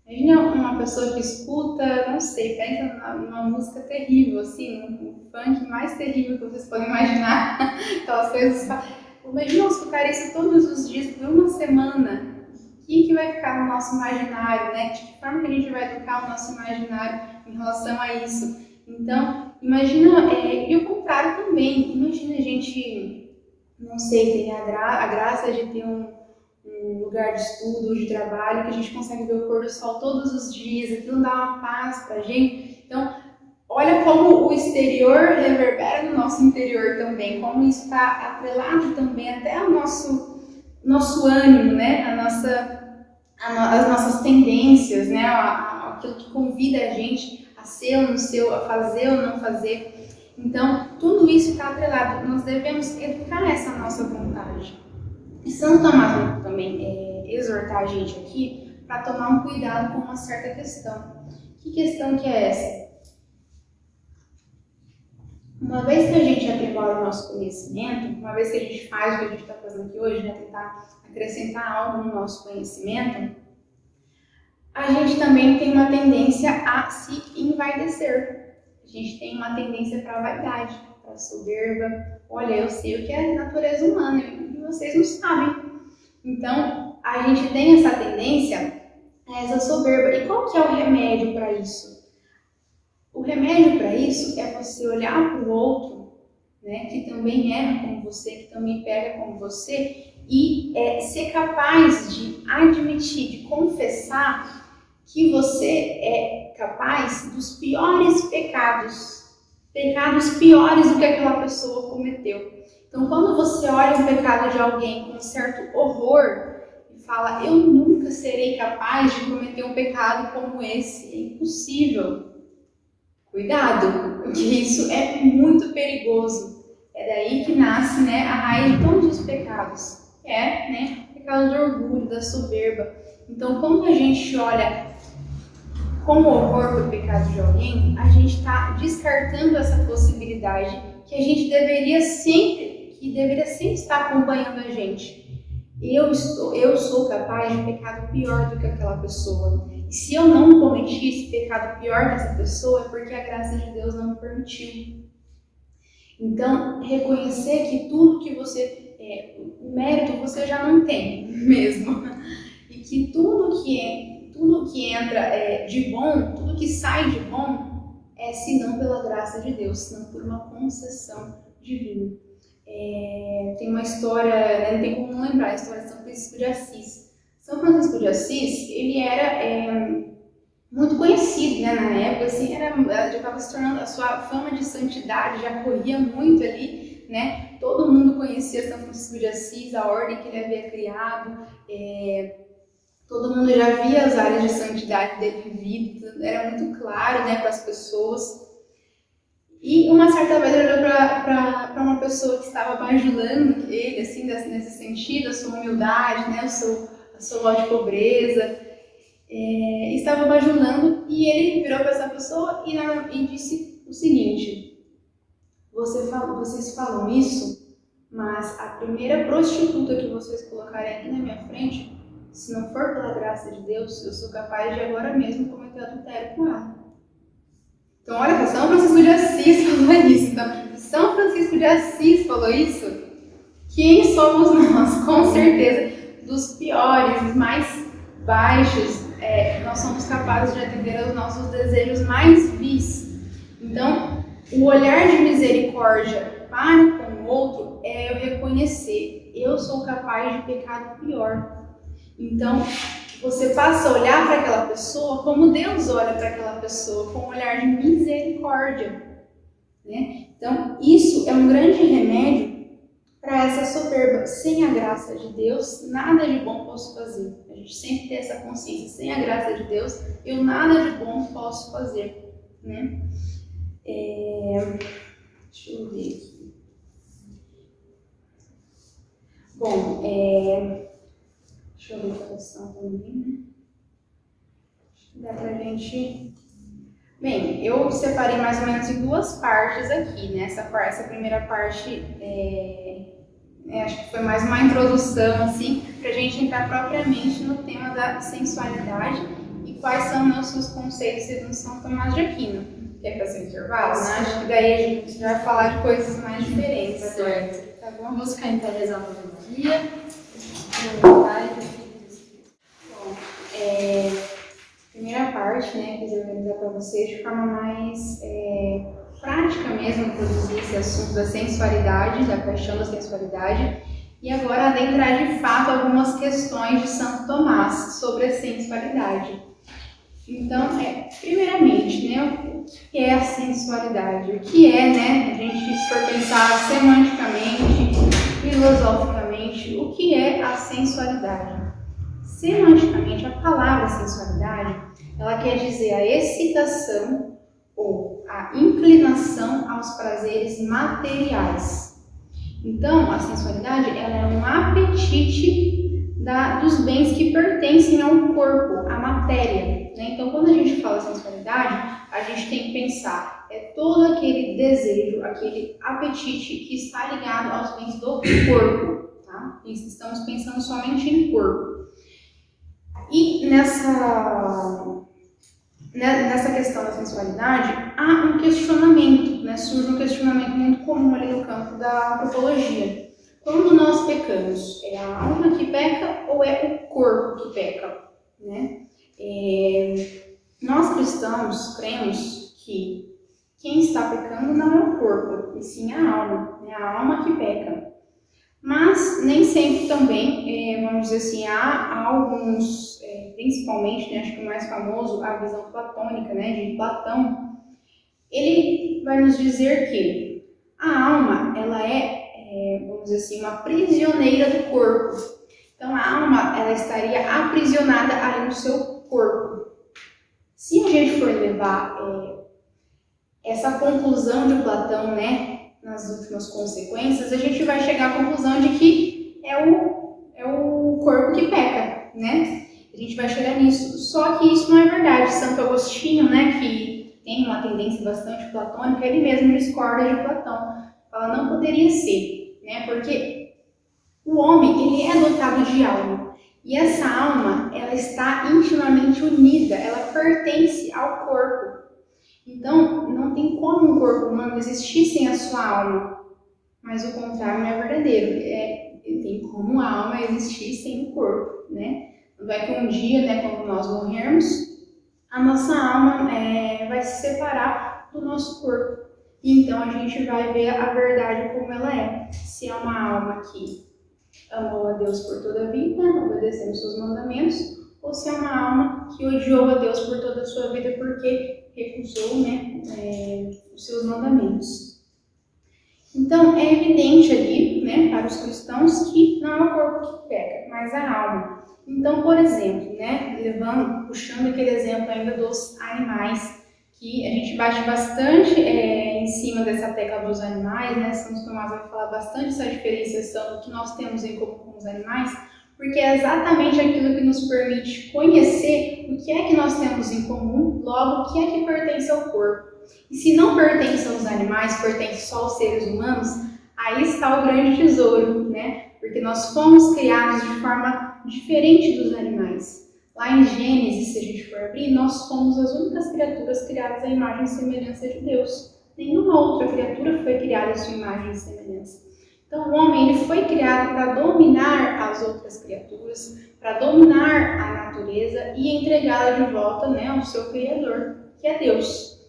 Imagina uma pessoa que escuta, não sei, pensa numa música terrível, assim, um funk mais terrível que vocês podem imaginar, aquelas coisas. Imagina escutar isso todos os dias por uma semana. O que vai ficar no nosso imaginário, né? De que forma que a gente vai educar o nosso imaginário em relação a isso? Então, imagina, e o contrário também, imagina a gente, não sei, ter a graça de ter um lugar de estudo, de trabalho, que a gente consegue ver o pôr do sol todos os dias, aquilo dá uma paz pra gente. Então, olha como o exterior reverbera no nosso interior também, como isso está atrelado também até ao nosso ânimo, né? As nossas tendências, né? Aquilo que convida a gente a ser ou não ser, a fazer ou não fazer. Então, tudo isso está atrelado. Nós devemos educar essa nossa vontade. E Santo Tomás também exortar a gente aqui para tomar um cuidado com uma certa questão. Que questão que é essa? Uma vez que a gente aprimora o nosso conhecimento, uma vez que a gente faz o que a gente está fazendo aqui hoje, né, tentar acrescentar algo no nosso conhecimento, a gente também tem uma tendência a se envaidecer. A gente tem uma tendência para a vaidade, para a soberba. Olha, eu sei o que é natureza humana e vocês não sabem. Então, a gente tem essa tendência a essa soberba. E qual que é o remédio para isso? O remédio para isso é você olhar para o outro, né, que também erra como você, que também pega como você, e ser capaz de admitir, de confessar que você é capaz dos piores pecados piores do que aquela pessoa cometeu. Então, quando você olha um pecado de alguém com um certo horror e fala, eu nunca serei capaz de cometer um pecado como esse, é impossível. Cuidado, porque isso é muito perigoso. É daí que nasce, né, a raiz de todos os pecados. Né, o pecado do orgulho, da soberba. Então, quando a gente olha com horror para o pecado de alguém, a gente está descartando essa possibilidade que deveria sempre estar acompanhando a gente. eu sou capaz de pecado pior do que aquela pessoa. E se eu não cometi esse pecado pior que essa pessoa, é porque a graça de Deus não me permitiu. Então, reconhecer que tudo que você... o mérito você já não tem mesmo. E que tudo que entra de bom, tudo que sai de bom, senão pela graça de Deus, senão por uma concessão divina. Tem uma história, né, não tem como não lembrar, a história de São Francisco de Assis. São Francisco de Assis, ele era muito conhecido, né, na época, assim, já estava se tornando, a sua fama de santidade já corria muito ali, né, todo mundo conhecia São Francisco de Assis, a ordem que ele havia criado, todo mundo já via as áreas de santidade dele vivido, era muito claro, né, para as pessoas. E uma certa vez ele olhou para uma pessoa que estava bajulando ele, assim, nesse sentido, a sua humildade, né, a sua voz de pobreza, estava bajulando, e ele virou para essa pessoa e disse o seguinte: vocês falam isso, mas a primeira prostituta que vocês colocarem aqui na minha frente, se não for pela graça de Deus, eu sou capaz de agora mesmo cometer adultério com ela. Então, olha que São Francisco de Assis falou isso. Então, São Francisco de Assis falou isso. Quem somos nós? Com certeza, dos piores, dos mais baixos, nós somos capazes de atender aos nossos desejos mais vis. Então, o olhar de misericórdia para com o outro é eu reconhecer: eu sou capaz de pecado pior. Então, você passa a olhar para aquela pessoa como Deus olha para aquela pessoa, com um olhar de misericórdia, né? Então, isso é um grande remédio para essa soberba. Sem a graça de Deus, nada de bom posso fazer. A gente sempre tem essa consciência: sem a graça de Deus, eu nada de bom posso fazer, né? Deixa eu ver aqui. Bom, deixa eu ver a questão também, né? Dá pra gente... Bem, eu separei mais ou menos em duas partes aqui, né? Essa primeira parte, acho que foi mais uma introdução, assim, pra gente entrar propriamente no tema da sensualidade e quais são os seus conceitos segundo São Tomás de Aquino. Quer fazer intervalo, né? Acho que daí a gente vai falar de coisas mais diferentes. Certo. Tá bom? Vamos ficar em pé rezando no dia. Bom, primeira parte, né, quis organizar para vocês de forma mais prática mesmo, introduzir esse assunto da sensualidade, da paixão da sensualidade, e agora adentrar de fato algumas questões de Santo Tomás sobre a sensualidade. Então, primeiramente, né, o que é a sensualidade? O que é, né, a gente se for pensar semanticamente, filosoficamente, o que é a sensualidade? Semanticamente, a palavra sensualidade, ela quer dizer a excitação ou a inclinação aos prazeres materiais. Então, a sensualidade, ela é um apetite dos bens que pertencem ao corpo, à matéria, né? Então, quando a gente fala sensualidade, a gente tem que pensar, todo aquele desejo, aquele apetite que está ligado aos bens do corpo, tá? Estamos pensando somente em corpo. E nessa questão da sensualidade, há um questionamento, né? Surge um questionamento muito comum ali no campo da antropologia. Quando nós pecamos, é a alma que peca ou é o corpo que peca, né? Nós cristãos cremos que quem está pecando não é o corpo, e sim a alma, né? A alma que peca. Mas nem sempre também, vamos dizer assim, há alguns, principalmente, né, acho que o mais famoso, a visão platônica, né, de Platão, ele vai nos dizer que a alma, ela vamos dizer assim, uma prisioneira do corpo. Então a alma, ela estaria aprisionada ali no seu corpo. Se a gente for levar essa conclusão de Platão, né, nas últimas consequências, a gente vai chegar à conclusão de que é o corpo que peca, né? A gente vai chegar nisso. Só que isso não é verdade. Santo Agostinho, né, que tem uma tendência bastante platônica, ele mesmo discorda de Platão. Fala, não poderia ser, né? Porque O homem, ele é dotado de alma. E essa alma, ela está intimamente unida, ela pertence ao corpo. Então, não tem como um corpo humano existir sem a sua alma. Mas o contrário não é verdadeiro. Tem como a alma existir sem o corpo, né? Vai que um dia, né, quando nós morrermos, a nossa alma vai se separar do nosso corpo. E então a gente vai ver a verdade como ela é. Se é uma alma que amou a Deus por toda a vida, obedecendo seus mandamentos, ou se é uma alma que odiou a Deus por toda a sua vida porque recusou, né, os seus mandamentos. Então, é evidente ali, né, para os cristãos que não é o corpo que peca, mas a alma. Então, por exemplo, né, puxando aquele exemplo ainda dos animais, que a gente bate bastante em cima dessa tecla dos animais, né? Santo Tomás vai falar bastante essa diferenciação do que nós temos em comum com os animais, porque é exatamente aquilo que nos permite conhecer o que é que nós temos em comum, logo o que é que pertence ao corpo. E se não pertence aos animais, pertence só aos seres humanos, aí está o grande tesouro, né? Porque nós fomos criados de forma diferente dos animais. Lá em Gênesis, se a gente for abrir, nós fomos as únicas criaturas criadas à imagem e semelhança de Deus. Nenhuma outra criatura foi criada à sua imagem e semelhança. Então, o homem ele foi criado para dominar as outras criaturas, para dominar a natureza e entregá-la de volta, né, ao seu Criador, que é Deus.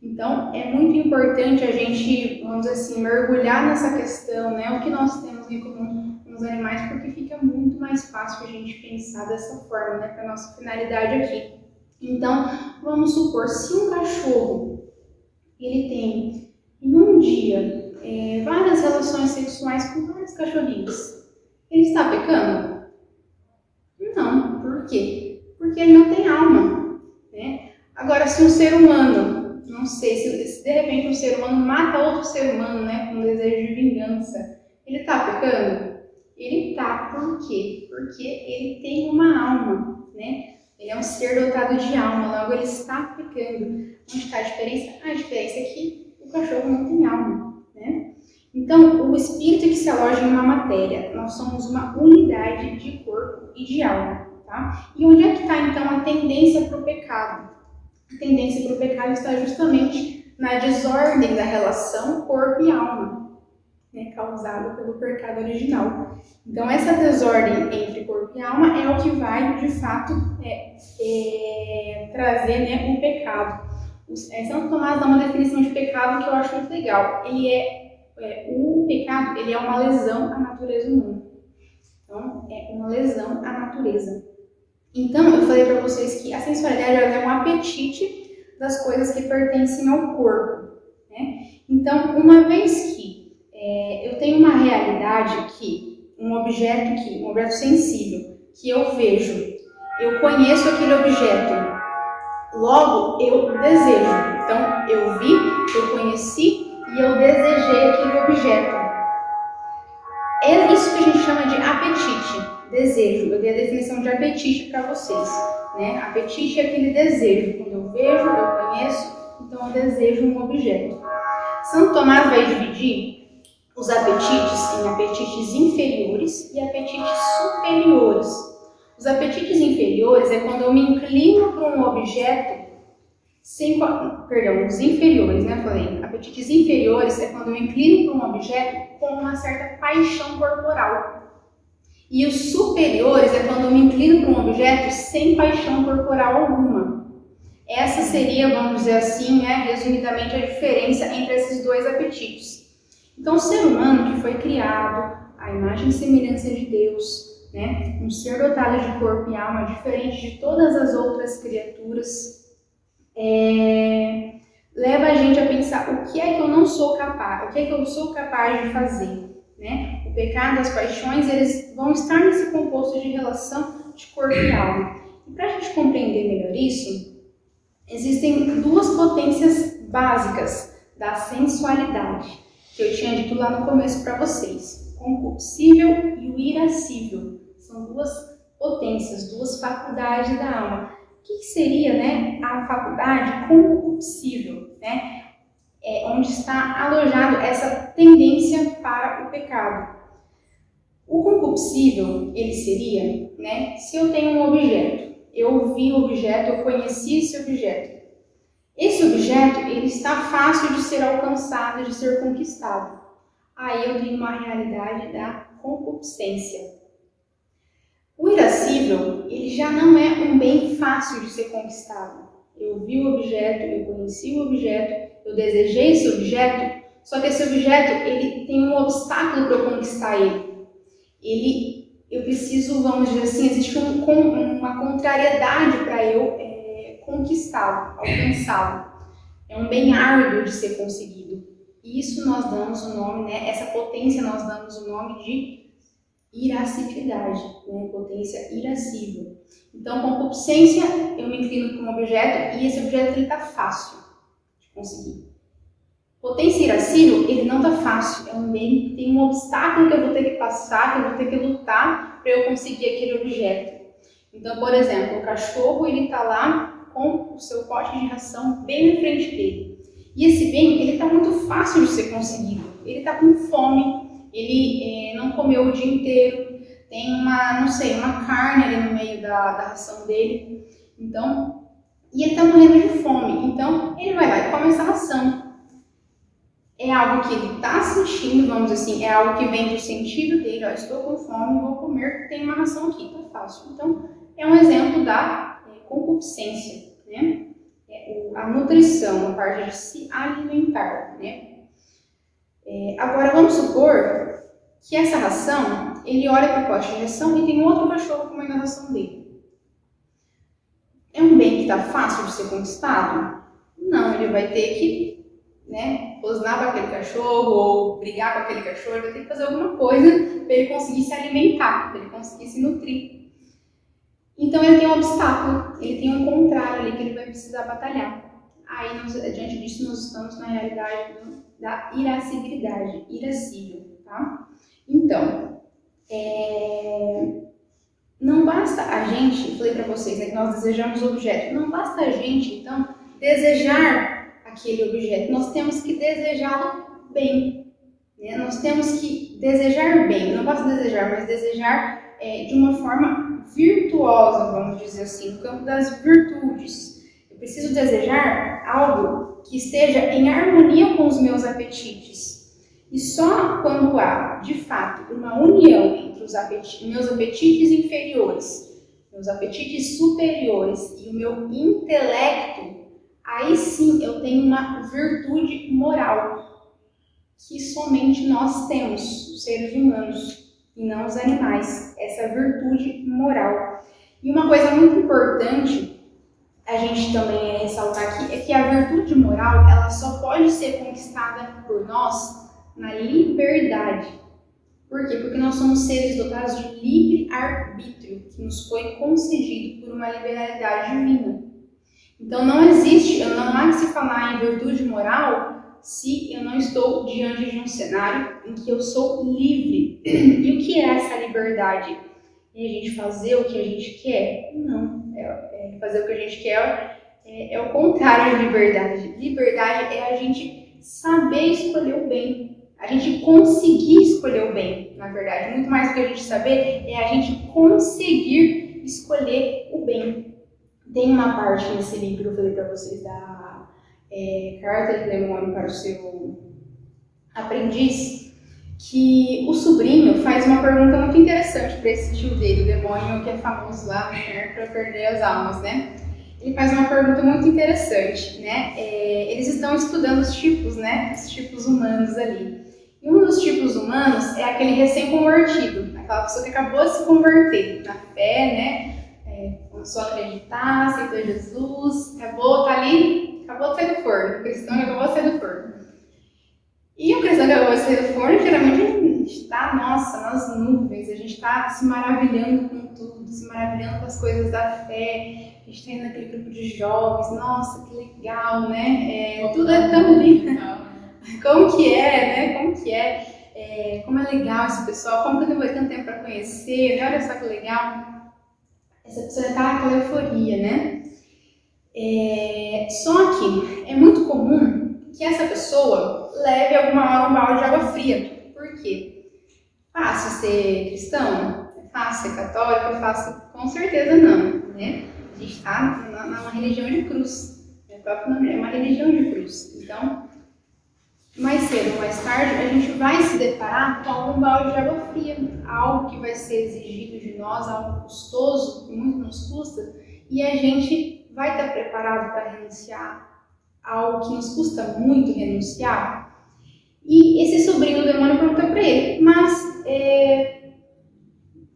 Então, é muito importante a gente, vamos dizer assim, mergulhar nessa questão, né, o que nós temos em comum com os animais, porque fica muito mais fácil a gente pensar dessa forma, né, para a nossa finalidade aqui. Então, vamos supor, se um cachorro, ele tem, em um dia, várias relações sexuais com vários cachorrinhos, ele está pecando? Não. Por quê? Porque ele não tem alma, né? Agora, se um ser humano, não sei, se de repente um ser humano mata outro ser humano, né, com desejo de vingança, ele está pecando? Ele está. Por quê? Porque ele tem uma alma, né? Ele é um ser dotado de alma, logo ele está pecando. Onde está a diferença? A diferença é que o cachorro não tem alma, né? Então, o espírito que se aloja em uma matéria, nós somos uma unidade de corpo e de alma, tá? E onde é que está, então, a tendência para o pecado? A tendência para o pecado está justamente na desordem da relação corpo e alma, né, causada pelo pecado original. Então, essa desordem entre corpo e alma é o que vai, de fato, trazer, né, o pecado. Santo Tomás dá uma definição de pecado que eu acho muito legal. O pecado ele é uma lesão à natureza humana. Então, é uma lesão à natureza. Então, eu falei para vocês que a sensualidade é um apetite das coisas que pertencem ao corpo, né? Então, uma vez que eu tenho uma realidade que um objeto sensível, que eu vejo, eu conheço aquele objeto, logo eu desejo. Então, eu vi, eu conheci e eu desejei aquele objeto. É isso que a gente chama de apetite. Desejo. Eu dei a definição de apetite para vocês, né? Apetite é aquele desejo. Quando eu vejo, eu conheço, então eu desejo um objeto. Santo Tomás vai dividir os apetites em apetites inferiores e apetites superiores. Os apetites inferiores é quando eu me inclino para um objeto os inferiores, né? Falei, apetites inferiores é quando eu me inclino para um objeto com uma certa paixão corporal. E os superiores é quando eu me inclino para um objeto sem paixão corporal alguma. Essa seria, vamos dizer assim, né, resumidamente, a diferença entre esses dois apetites. Então, o ser humano que foi criado à imagem e semelhança de Deus, né, um ser dotado de corpo e alma, diferente de todas as outras criaturas, leva a gente a pensar o que é que eu não sou capaz, o que é que eu sou capaz de fazer, né? O pecado, as paixões, eles vão estar nesse composto de relação de corpo e alma. E para a gente compreender melhor isso, existem duas potências básicas da sensualidade, que eu tinha dito lá no começo para vocês, o concupiscível e o irascível. São duas potências, duas faculdades da alma. O que seria, né, a faculdade concupiscível, né? Onde está alojado essa tendência para o pecado. O concupiscível, ele seria, né, se eu tenho um objeto, eu vi o objeto, eu conheci esse objeto. Esse objeto, ele está fácil de ser alcançado, de ser conquistado. Aí eu tenho uma realidade da concupiscência. O irascível, ele já não é um bem fácil de ser conquistado. Eu vi o objeto, eu conheci o objeto, eu desejei esse objeto, só que esse objeto, ele tem um obstáculo para eu conquistar ele. Eu preciso, vamos dizer assim, existe uma contrariedade para eu conquistá-lo, alcançá-lo. É um bem árduo de ser conseguido. Isso nós damos o nome, né? Essa potência nós damos o nome de irascibilidade, né? Potência irascível. Então, concupiscência, eu me inclino para um objeto e esse objeto está fácil de conseguir. Potência irascível, ele não está fácil, é um bem que tem um obstáculo que eu vou ter que passar, que eu vou ter que lutar para eu conseguir aquele objeto. Então, por exemplo, o cachorro, ele está lá com o seu pote de ração bem na frente dele. E esse bem, ele está muito fácil de ser conseguido. Ele está com fome, ele não comeu o dia inteiro, tem uma carne ali no meio da ração dele. Então, e ele está morrendo de fome. Então, ele vai lá e come essa ração. É algo que ele está sentindo, vamos dizer assim, é algo que vem do sentido dele, ó, estou com fome, vou comer, tem uma ração aqui, está fácil. Então, é um exemplo da concupiscência, né? A nutrição, a parte de se alimentar, né? Agora, vamos supor que essa ração, ele olha para o pote de ração e tem outro cachorro comendo a ração dele. É um bem que está fácil de ser conquistado? Não, ele vai ter que, né, rosnar para aquele cachorro ou brigar com aquele cachorro, ele vai ter que fazer alguma coisa para ele conseguir se alimentar, para ele conseguir se nutrir. Então ele tem um obstáculo, ele tem um contrário ali que ele vai precisar batalhar. Aí, diante disso, nós estamos na realidade da irascibilidade, irascível, tá? Então, não basta a gente, eu falei para vocês, né, que nós desejamos o objeto, não basta a gente, então, desejar aquele objeto, nós temos que desejá-lo bem, né? Nós temos que desejar bem, não basta desejar, mas desejar de uma forma virtuosa, vamos dizer assim, no campo das virtudes. Eu preciso desejar algo que esteja em harmonia com os meus apetites. E só quando há, de fato, uma união entre os meus apetites inferiores, meus apetites superiores e o meu intelecto, aí sim eu tenho uma virtude moral, que somente nós temos, os seres humanos, e não os animais, essa virtude moral. E uma coisa muito importante a gente também ressaltar aqui é que a virtude moral, ela só pode ser conquistada por nós na liberdade. Por quê? Porque nós somos seres dotados de livre-arbítrio, que nos foi concedido por uma liberalidade divina. Então não há que se falar em virtude moral se eu não estou diante de um cenário em que eu sou livre. E o que é essa liberdade? É a gente fazer o que a gente quer? Não. Fazer o que a gente quer é o contrário de liberdade. Liberdade é a gente saber escolher o bem. A gente conseguir escolher o bem, na verdade. Muito mais do que a gente saber, é a gente conseguir escolher o bem. Tem uma parte nesse livro que eu falei para vocês da Carta de Demônio para o seu aprendiz, que o sobrinho faz uma pergunta muito interessante para esse tio dele, o demônio que é famoso lá para perder as almas, né? Ele faz uma pergunta muito interessante, né? Eles estão estudando os tipos, né? Os tipos humanos ali. E um dos tipos humanos é aquele recém-convertido, aquela pessoa que acabou de se converter na fé, né? Começou a acreditar, aceitou Jesus, acabou de sair do forno. O cristão acabou de sair do forno. E o cristão que acabou de sair do forno, geralmente a gente está, nas nuvens, a gente está se maravilhando com tudo, se maravilhando com as coisas da fé, a gente está indo naquele grupo de jovens, nossa, que legal, né? Tudo é tão lindo. Como que é, né? Como é legal esse pessoal, como que eu demorei tanto tempo para conhecer, né? Olha só que legal. Essa pessoa está naquela euforia, né? Só que é muito comum que essa pessoa leve alguma hora um balde de água fria. Por quê? fácil ser cristão? É fácil ser católico? É fácil? Com certeza não, né? A gente está numa religião de cruz. O próprio nome é uma religião de cruz. Então, mais cedo ou mais tarde, a gente vai se deparar com algum balde de água fria, algo que vai ser exigido de nós, algo custoso, que muito nos custa, e a gente vai estar preparado para renunciar a algo que nos custa muito renunciar. E esse sobrinho do demônio pergunta para ele, mas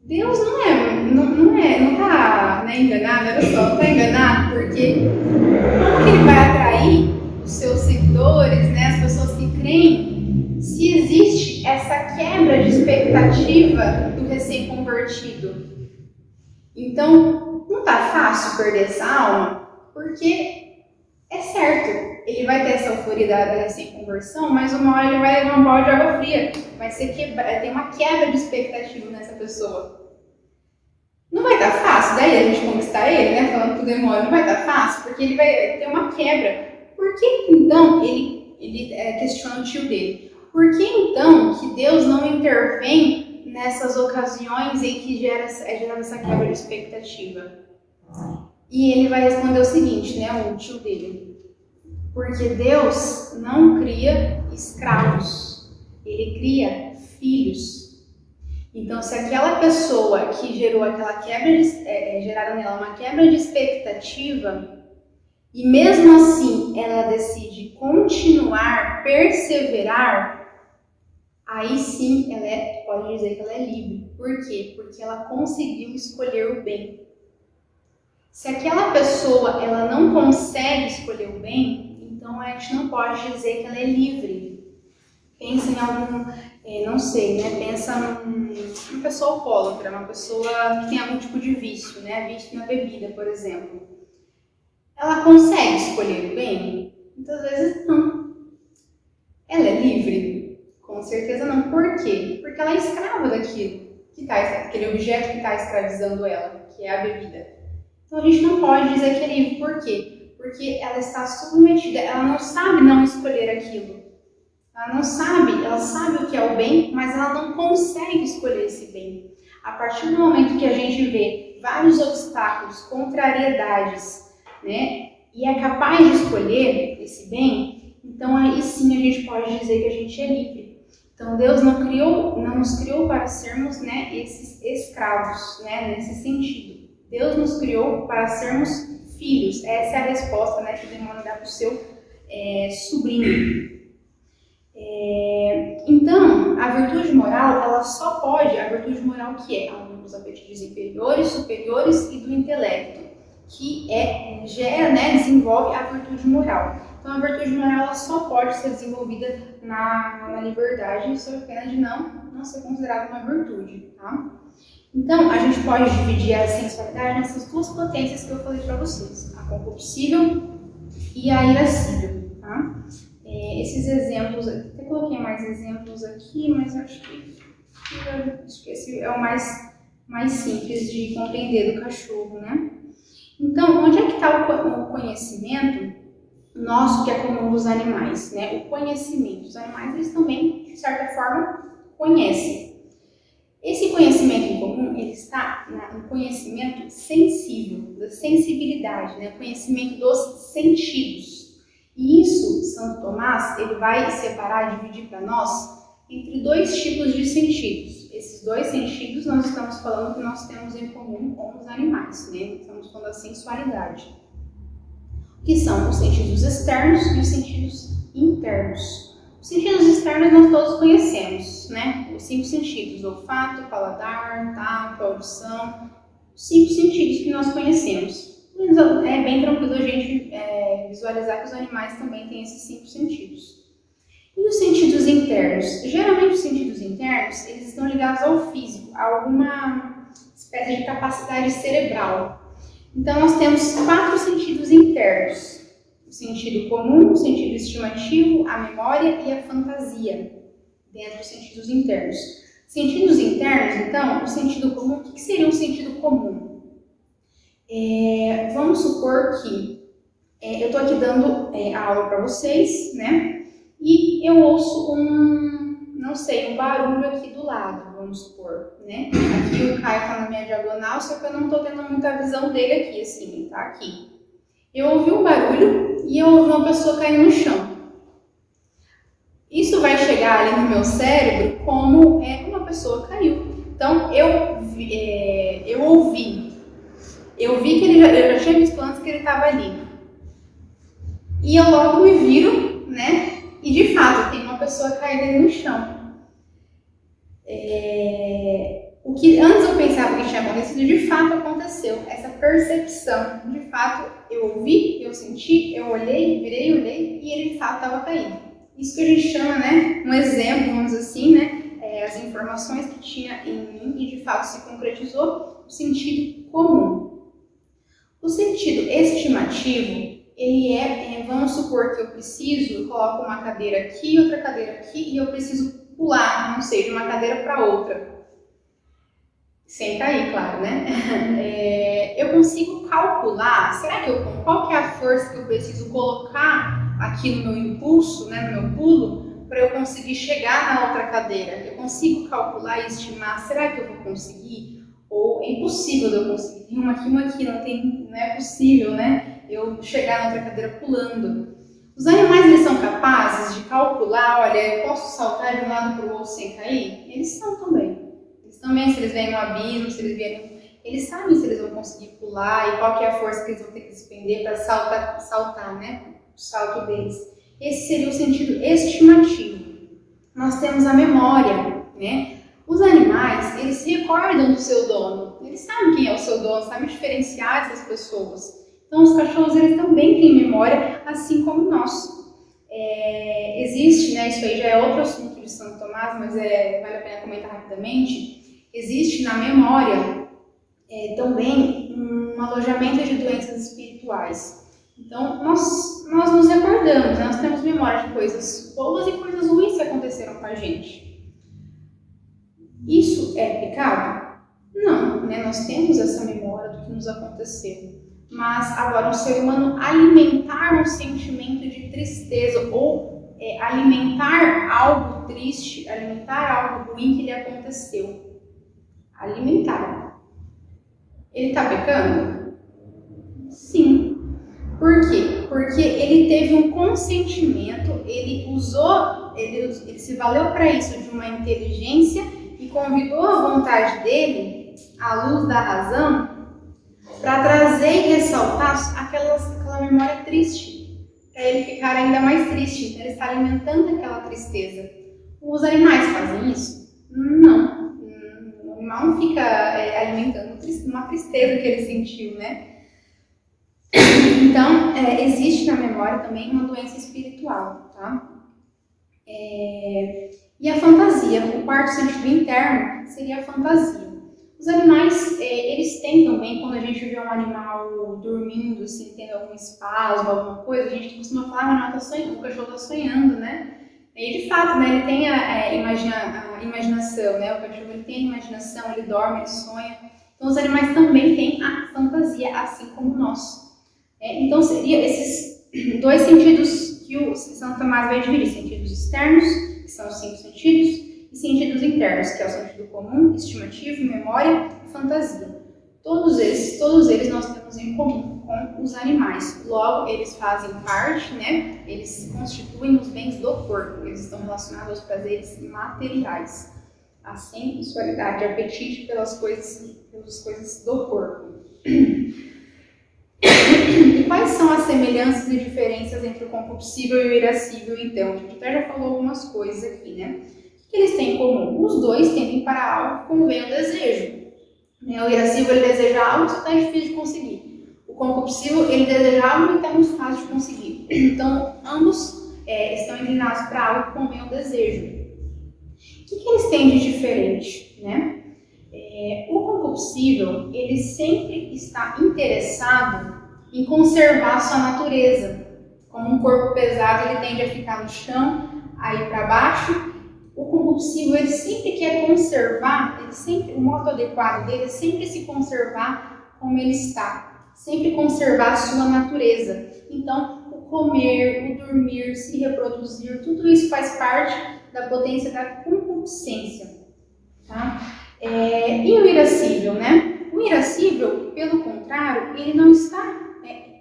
Deus não está enganado, olha só, não está enganado, porque como que ele vai atrair os seus seguidores, né, as pessoas que creem, se existe essa quebra de expectativa do recém-convertido? Então, não está fácil perder essa alma, porque é certo, ele vai ter essa euforia da recém-conversão, mas uma hora ele vai levar um balde de água fria, tem uma quebra de expectativa nessa pessoa. Não vai estar fácil daí a gente conquistar ele, né? Falando pro demônio, não vai estar fácil, porque ele vai ter uma quebra. Por que então, ele questiona o tio dele, por que então que Deus não intervém nessas ocasiões em que gerava essa quebra de expectativa? E ele vai responder o seguinte, né, o tio dele, porque Deus não cria escravos, ele cria filhos. Então, se aquela pessoa que gerou aquela quebra, geraram nela uma quebra de expectativa, e mesmo assim ela decide continuar, perseverar, aí sim ela pode dizer que ela é livre. Por quê? Porque ela conseguiu escolher o bem. Se aquela pessoa ela não consegue escolher o bem, então a gente não pode dizer que ela é livre. Pensa em algum, não sei, né? Pensa numa pessoa alcoólatra, uma pessoa que tem algum tipo de vício, né? Vício na bebida, por exemplo. Ela consegue escolher o bem? Muitas vezes não. Ela é livre? Com certeza não. Por quê? Porque ela é escrava daquilo, aquele objeto que está escravizando ela, que é a bebida. Então a gente não pode dizer que é livre. Por quê? Porque ela está submetida, ela não sabe não escolher aquilo. Ela sabe o que é o bem, mas ela não consegue escolher esse bem. A partir do momento que a gente vê vários obstáculos, contrariedades, né, e é capaz de escolher esse bem, então aí sim a gente pode dizer que a gente é livre. Então Deus não nos criou para sermos, né, esses escravos, né, nesse sentido. Deus nos criou para sermos filhos. Essa é a resposta, né, que o demônio dá para o seu sobrinho. Então, a virtude moral, a virtude moral que é os apetites inferiores, superiores e do intelecto, que desenvolve a virtude moral. Então, a virtude moral ela só pode ser desenvolvida na liberdade, sob pena de não ser considerada uma virtude, tá? Então, a gente pode dividir a sensualidade nessas duas potências que eu falei para vocês, a concupiscível e a irascível, tá? Esses exemplos, até coloquei mais exemplos aqui, mas acho que esse é o mais simples de compreender do cachorro, né? Então, onde é que está o conhecimento nosso que é comum dos animais, né? O conhecimento. Os animais, eles também, de certa forma, conhecem. Esse conhecimento em comum, ele está no conhecimento sensível, da sensibilidade, né? Conhecimento dos sentidos. E isso, Santo Tomás, ele vai separar, dividir para nós entre dois tipos de sentidos. Esses dois sentidos nós estamos falando que nós temos em comum com os animais, né? Estamos falando da sensualidade. Que são os sentidos externos e os sentidos internos. Os sentidos externos nós todos conhecemos, né? Os 5 sentidos, olfato, paladar, tato, audição, os 5 sentidos que nós conhecemos. É bem tranquilo a gente visualizar que os animais também têm esses 5 sentidos. E os sentidos internos? Geralmente os sentidos internos, eles estão ligados ao físico, a alguma espécie de capacidade cerebral. Então nós temos 4 sentidos internos. O sentido comum, o sentido estimativo, a memória e a fantasia, dentro dos sentidos internos. Sentidos internos, então, o sentido comum, o que seria um sentido comum? Vamos supor que eu estou aqui dando a aula para vocês, né? E eu ouço não sei, um barulho aqui do lado, vamos supor, né? Aqui o Caio tá na minha diagonal, só que eu não tô tendo muita visão dele aqui, assim, ele tá aqui. Eu ouvi um barulho e eu ouvi uma pessoa caindo no chão. Isso vai chegar ali no meu cérebro como uma pessoa caiu. Então, eu ouvi que eu já tinha visto antes que ele estava ali. E eu logo me viro, né? E de fato, tem uma pessoa caída ali no chão. O que antes eu pensava que tinha acontecido, de fato aconteceu. Essa percepção, de fato, eu ouvi, eu senti, eu olhei, virei, olhei e ele de fato estava caído. Isso que a gente chama, né, um exemplo, vamos dizer assim, né? As informações que tinha em mim e de fato se concretizou, o sentido comum. O sentido estimativo, ele vamos supor que eu coloco uma cadeira aqui, outra cadeira aqui e eu preciso pular, não sei, de uma cadeira para outra. Sem cair, claro, né? Eu consigo calcular, qual que é a força que eu preciso colocar aqui no meu impulso, né, no meu pulo, para eu conseguir chegar na outra cadeira? Eu consigo calcular e estimar, será que eu vou conseguir? Ou é impossível de eu conseguir? Tem uma aqui, não é possível, né? Eu chegar na outra cadeira pulando. Os animais, eles são capazes de calcular, olha, eu posso saltar de um lado para o outro sem cair? Eles são também. Também, se eles veem um abismo, se eles vierem, eles sabem se eles vão conseguir pular e qual que é a força que eles vão ter que despender para saltar, né? O salto deles. Esse seria o sentido estimativo. Nós temos a memória, né? Os animais, eles se recordam do seu dono. Eles sabem quem é o seu dono, sabem diferenciar essas pessoas. Então, os cachorros, eles também têm memória, assim como nós. Existe, né? Isso aí já é outro assunto de Santo Tomás, mas vale a pena comentar rapidamente. Existe na memória também um alojamento de doenças espirituais. Então, nós nos recordamos, né? Nós temos memória de coisas boas e coisas ruins que aconteceram com a gente. Isso é pecado? Não, né? Nós temos essa memória do que nos aconteceu. Mas agora o ser humano alimentar um sentimento de tristeza ou alimentar algo triste, alimentar algo ruim que lhe aconteceu. Alimentar. Ele está pecando? Sim. Por quê? Porque ele teve um consentimento, ele se valeu para isso de uma inteligência e convidou a vontade dele, à luz da razão, para trazer e ressaltar aquela memória triste, para ele ficar ainda mais triste. Então, ele está alimentando aquela tristeza. Os animais fazem isso? Não. O animal não fica alimentando uma tristeza que ele sentiu, né? Então, existe na memória também uma doença espiritual, tá? E a fantasia, o quarto sentido interno seria a fantasia. Os animais, eles têm também, quando a gente vê um animal dormindo, assim, tendo algum espasmo, alguma coisa, a gente costuma falar, o cachorro está sonhando, né? E de fato, né, ele tem a imaginação, né? O cachorro ele tem a imaginação, ele dorme, ele sonha. Então os animais também têm a fantasia, assim como nós. Então seria esses dois sentidos que o Santo Tomás vai dividir: sentidos externos, que são os 5 sentidos, e sentidos internos, que é o sentido comum, estimativo, memória e fantasia. Todos eles nós temos em comum com os animais. Logo, eles fazem parte, né? Eles se constituem os bens do corpo. Eles estão relacionados aos prazeres materiais. A sensualidade, apetite pelas coisas do corpo. E quais são as semelhanças e diferenças entre o concupiscível e o irascível, então? A gente até já falou algumas coisas aqui, né? O que eles têm em comum? Os dois tendem para algo como vem o desejo. O irascível, ele deseja algo que está difícil de conseguir. O concupiscível, ele deseja algo que está muito fácil de conseguir. Então, ambos estão inclinados para algo como vem o desejo. O que eles têm de diferente, né? O concupiscível, ele sempre está interessado em conservar sua natureza. Como um corpo pesado, ele tende a ficar no chão, aí para baixo. O concupiscível, ele sempre quer conservar, o modo adequado dele é sempre se conservar como ele está, sempre conservar a sua natureza. Então, o comer, o dormir, se reproduzir, tudo isso faz parte da potência da concupiscência. Tá? E o irascível, né? O irascível, pelo contrário, ele não está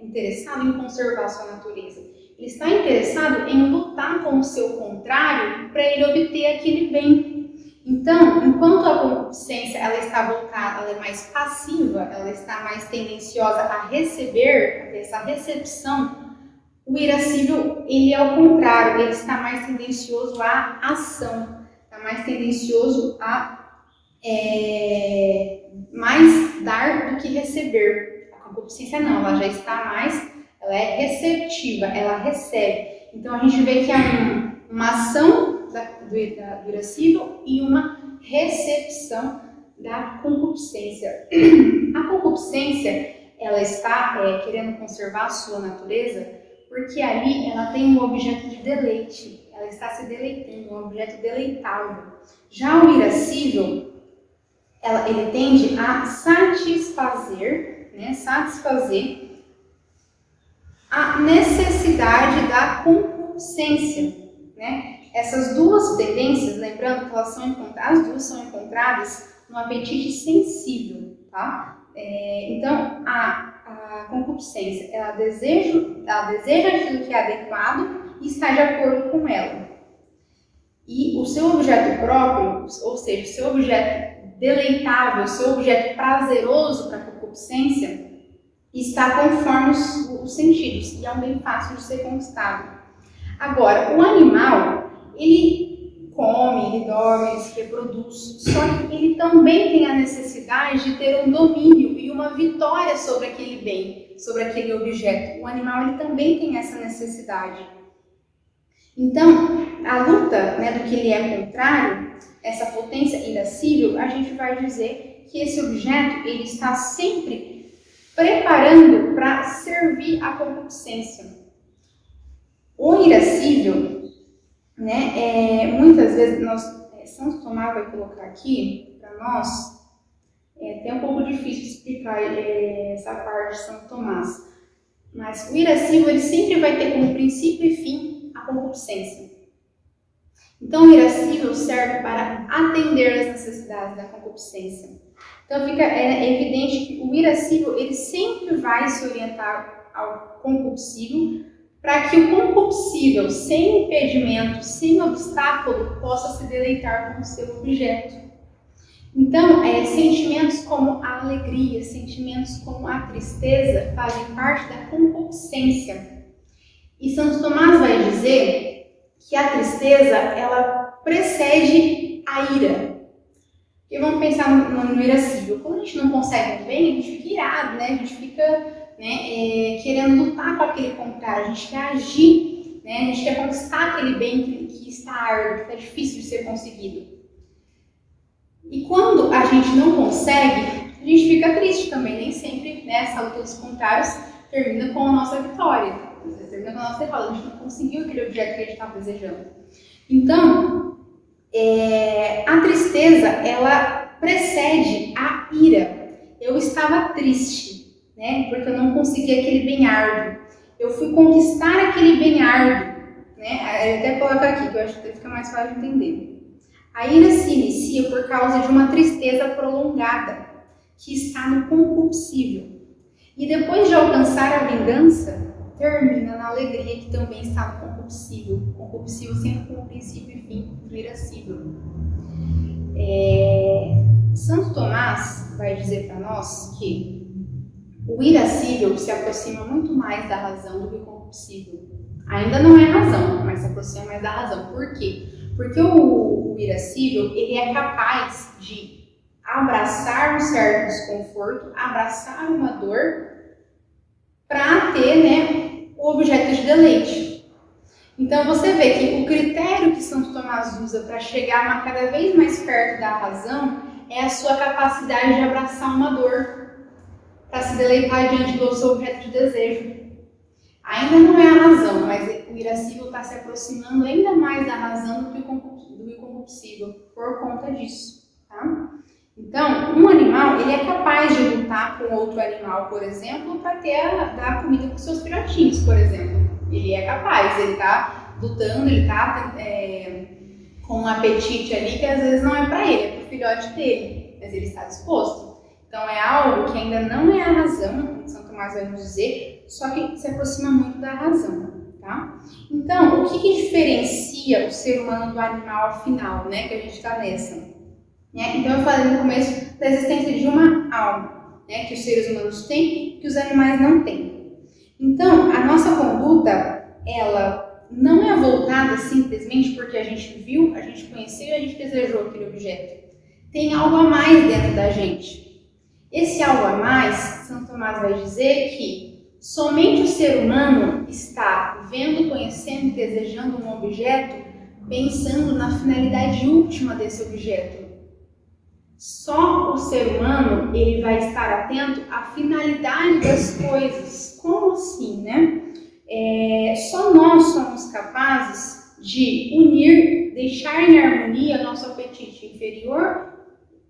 interessado em conservar a sua natureza. Ele está interessado em lutar com o seu contrário para ele obter aquele bem. Então, enquanto a concupiscência ela está voltada, ela é mais passiva, ela está mais tendenciosa a receber, a ter essa recepção, o irascível, ele é o contrário, ele está mais tendencioso à ação, está mais tendencioso a mais dar do que receber. A concupiscência não, ela já está mais, ela é receptiva, ela recebe. Então a gente vê que há uma ação do irascível e uma recepção da concupiscência. A concupiscência, ela está querendo conservar a sua natureza porque ali ela tem um objeto de deleite, ela está se deleitando, um objeto deleitável. Já o irascível, ele tende a satisfazer a necessidade da concupiscência, né? Essas duas tendências, lembrando que as duas são encontradas no apetite sensível, tá? Então, a concupiscência, ela deseja aquilo que é adequado e está de acordo com ela. E o seu objeto próprio, ou seja, o seu objeto deleitável, o seu objeto prazeroso para a concupiscência, está conforme os sentidos e é um bem fácil de ser conquistado. Agora, o animal, ele come, ele dorme, ele se reproduz, só que ele também tem a necessidade de ter um domínio e uma vitória sobre aquele bem, sobre aquele objeto. O animal, ele também tem essa necessidade. Então, a luta, do que ele é contrário, essa potência irascível, a gente vai dizer que esse objeto, ele está sempre preparando para servir a concupiscência. O irascível, muitas vezes, Santo Tomás vai colocar aqui para nós, é até um pouco difícil de explicar essa parte de Santo Tomás, mas o irascível, ele sempre vai ter como princípio e fim a concupiscência. Então, o irascível serve para atender às necessidades da concupiscência. Então, fica evidente que o irascível, ele sempre vai se orientar ao concupiscível para que o concupiscível, sem impedimento, sem obstáculo, possa se deleitar com o seu objeto. Então, sentimentos como a alegria, sentimentos como a tristeza fazem parte da concupiscência. E Santo Tomás vai dizer que a tristeza, ela precede a ira. E vamos pensar no irascível. Quando a gente não consegue um bem, a gente fica irado, a gente fica querendo lutar com aquele contrário, a gente quer agir, a gente quer conquistar aquele bem que está árduo, que está difícil de ser conseguido. E quando a gente não consegue, a gente fica triste também. Nem sempre essa luta dos contrários termina com a nossa vitória. Termina com a nossa derrota, a gente não conseguiu aquele objeto que a gente estava desejando. Então, a tristeza, ela precede a ira. Eu estava triste, porque eu não consegui aquele bem árduo. Eu fui conquistar aquele bem árduo, Eu até coloco aqui, que eu acho que fica mais fácil de entender. A ira se inicia por causa de uma tristeza prolongada, que está no concupiscível. E depois de alcançar a vingança, termina na alegria que também está no concupiscível. O concupiscível sempre com o princípio e fim do irascível. Santo Tomás vai dizer para nós que o irascível se aproxima muito mais da razão do que o concupiscível. Ainda não é razão, mas se aproxima mais da razão. Por quê? Porque o irascível, ele é capaz de abraçar um certo desconforto, abraçar uma dor, para ter o objeto de deleite. Então você vê que o critério que Santo Tomás usa para chegar cada vez mais perto da razão é a sua capacidade de abraçar uma dor para se deleitar diante do seu objeto de desejo. Ainda não é a razão, mas o irascível está se aproximando ainda mais da razão do que o concupiscível por conta disso. Tá? Então, um animal, ele é capaz de lutar com outro animal, por exemplo, para dar comida para os seus filhotinhos, por exemplo. Ele é capaz, ele está lutando, ele está com um apetite ali que às vezes não é para ele, é para o filhote dele, mas ele está disposto. Então é algo que ainda não é a razão, São Tomás vai nos dizer, só que se aproxima muito da razão, tá? Então, o que diferencia o ser humano do animal afinal, né, que a gente está nessa? Né? Então eu falei no começo da existência de uma alma, né, que os seres humanos têm, que os animais não têm. Então, a nossa conduta, ela não é voltada simplesmente porque a gente viu, a gente conheceu e a gente desejou aquele objeto. Tem algo a mais dentro da gente. Esse algo a mais, São Tomás vai dizer que somente o ser humano está vendo, conhecendo e desejando um objeto pensando na finalidade última desse objeto. Só o ser humano ele vai estar atento à finalidade das coisas. Como assim, né? Só nós somos capazes de unir, deixar em harmonia nosso apetite inferior,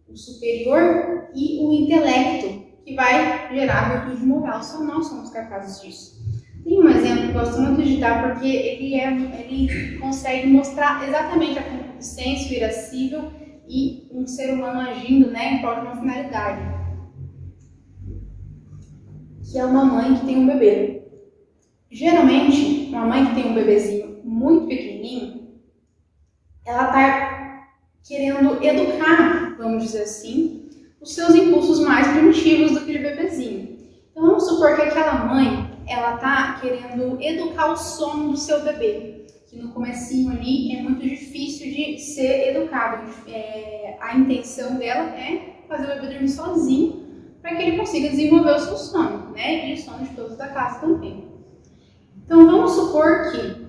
o superior e o intelecto, que vai gerar a virtude moral. Só nós somos capazes disso. Tem um exemplo que eu gosto muito de dar, porque ele consegue mostrar exatamente a concupiscência, o irascível e um ser humano agindo, né, em prol de uma finalidade. Que é uma mãe que tem um bebê. Geralmente, uma mãe que tem um bebezinho muito pequenininho, ela está querendo educar, vamos dizer assim, os seus impulsos mais primitivos daquele bebezinho. Então vamos supor que aquela mãe, ela está querendo educar o sono do seu bebê, que no comecinho ali é muito difícil de ser educado. A intenção dela é fazer o bebê dormir sozinho, para que ele consiga desenvolver o seu sono, né? E o sono de todos da casa também. Então vamos supor que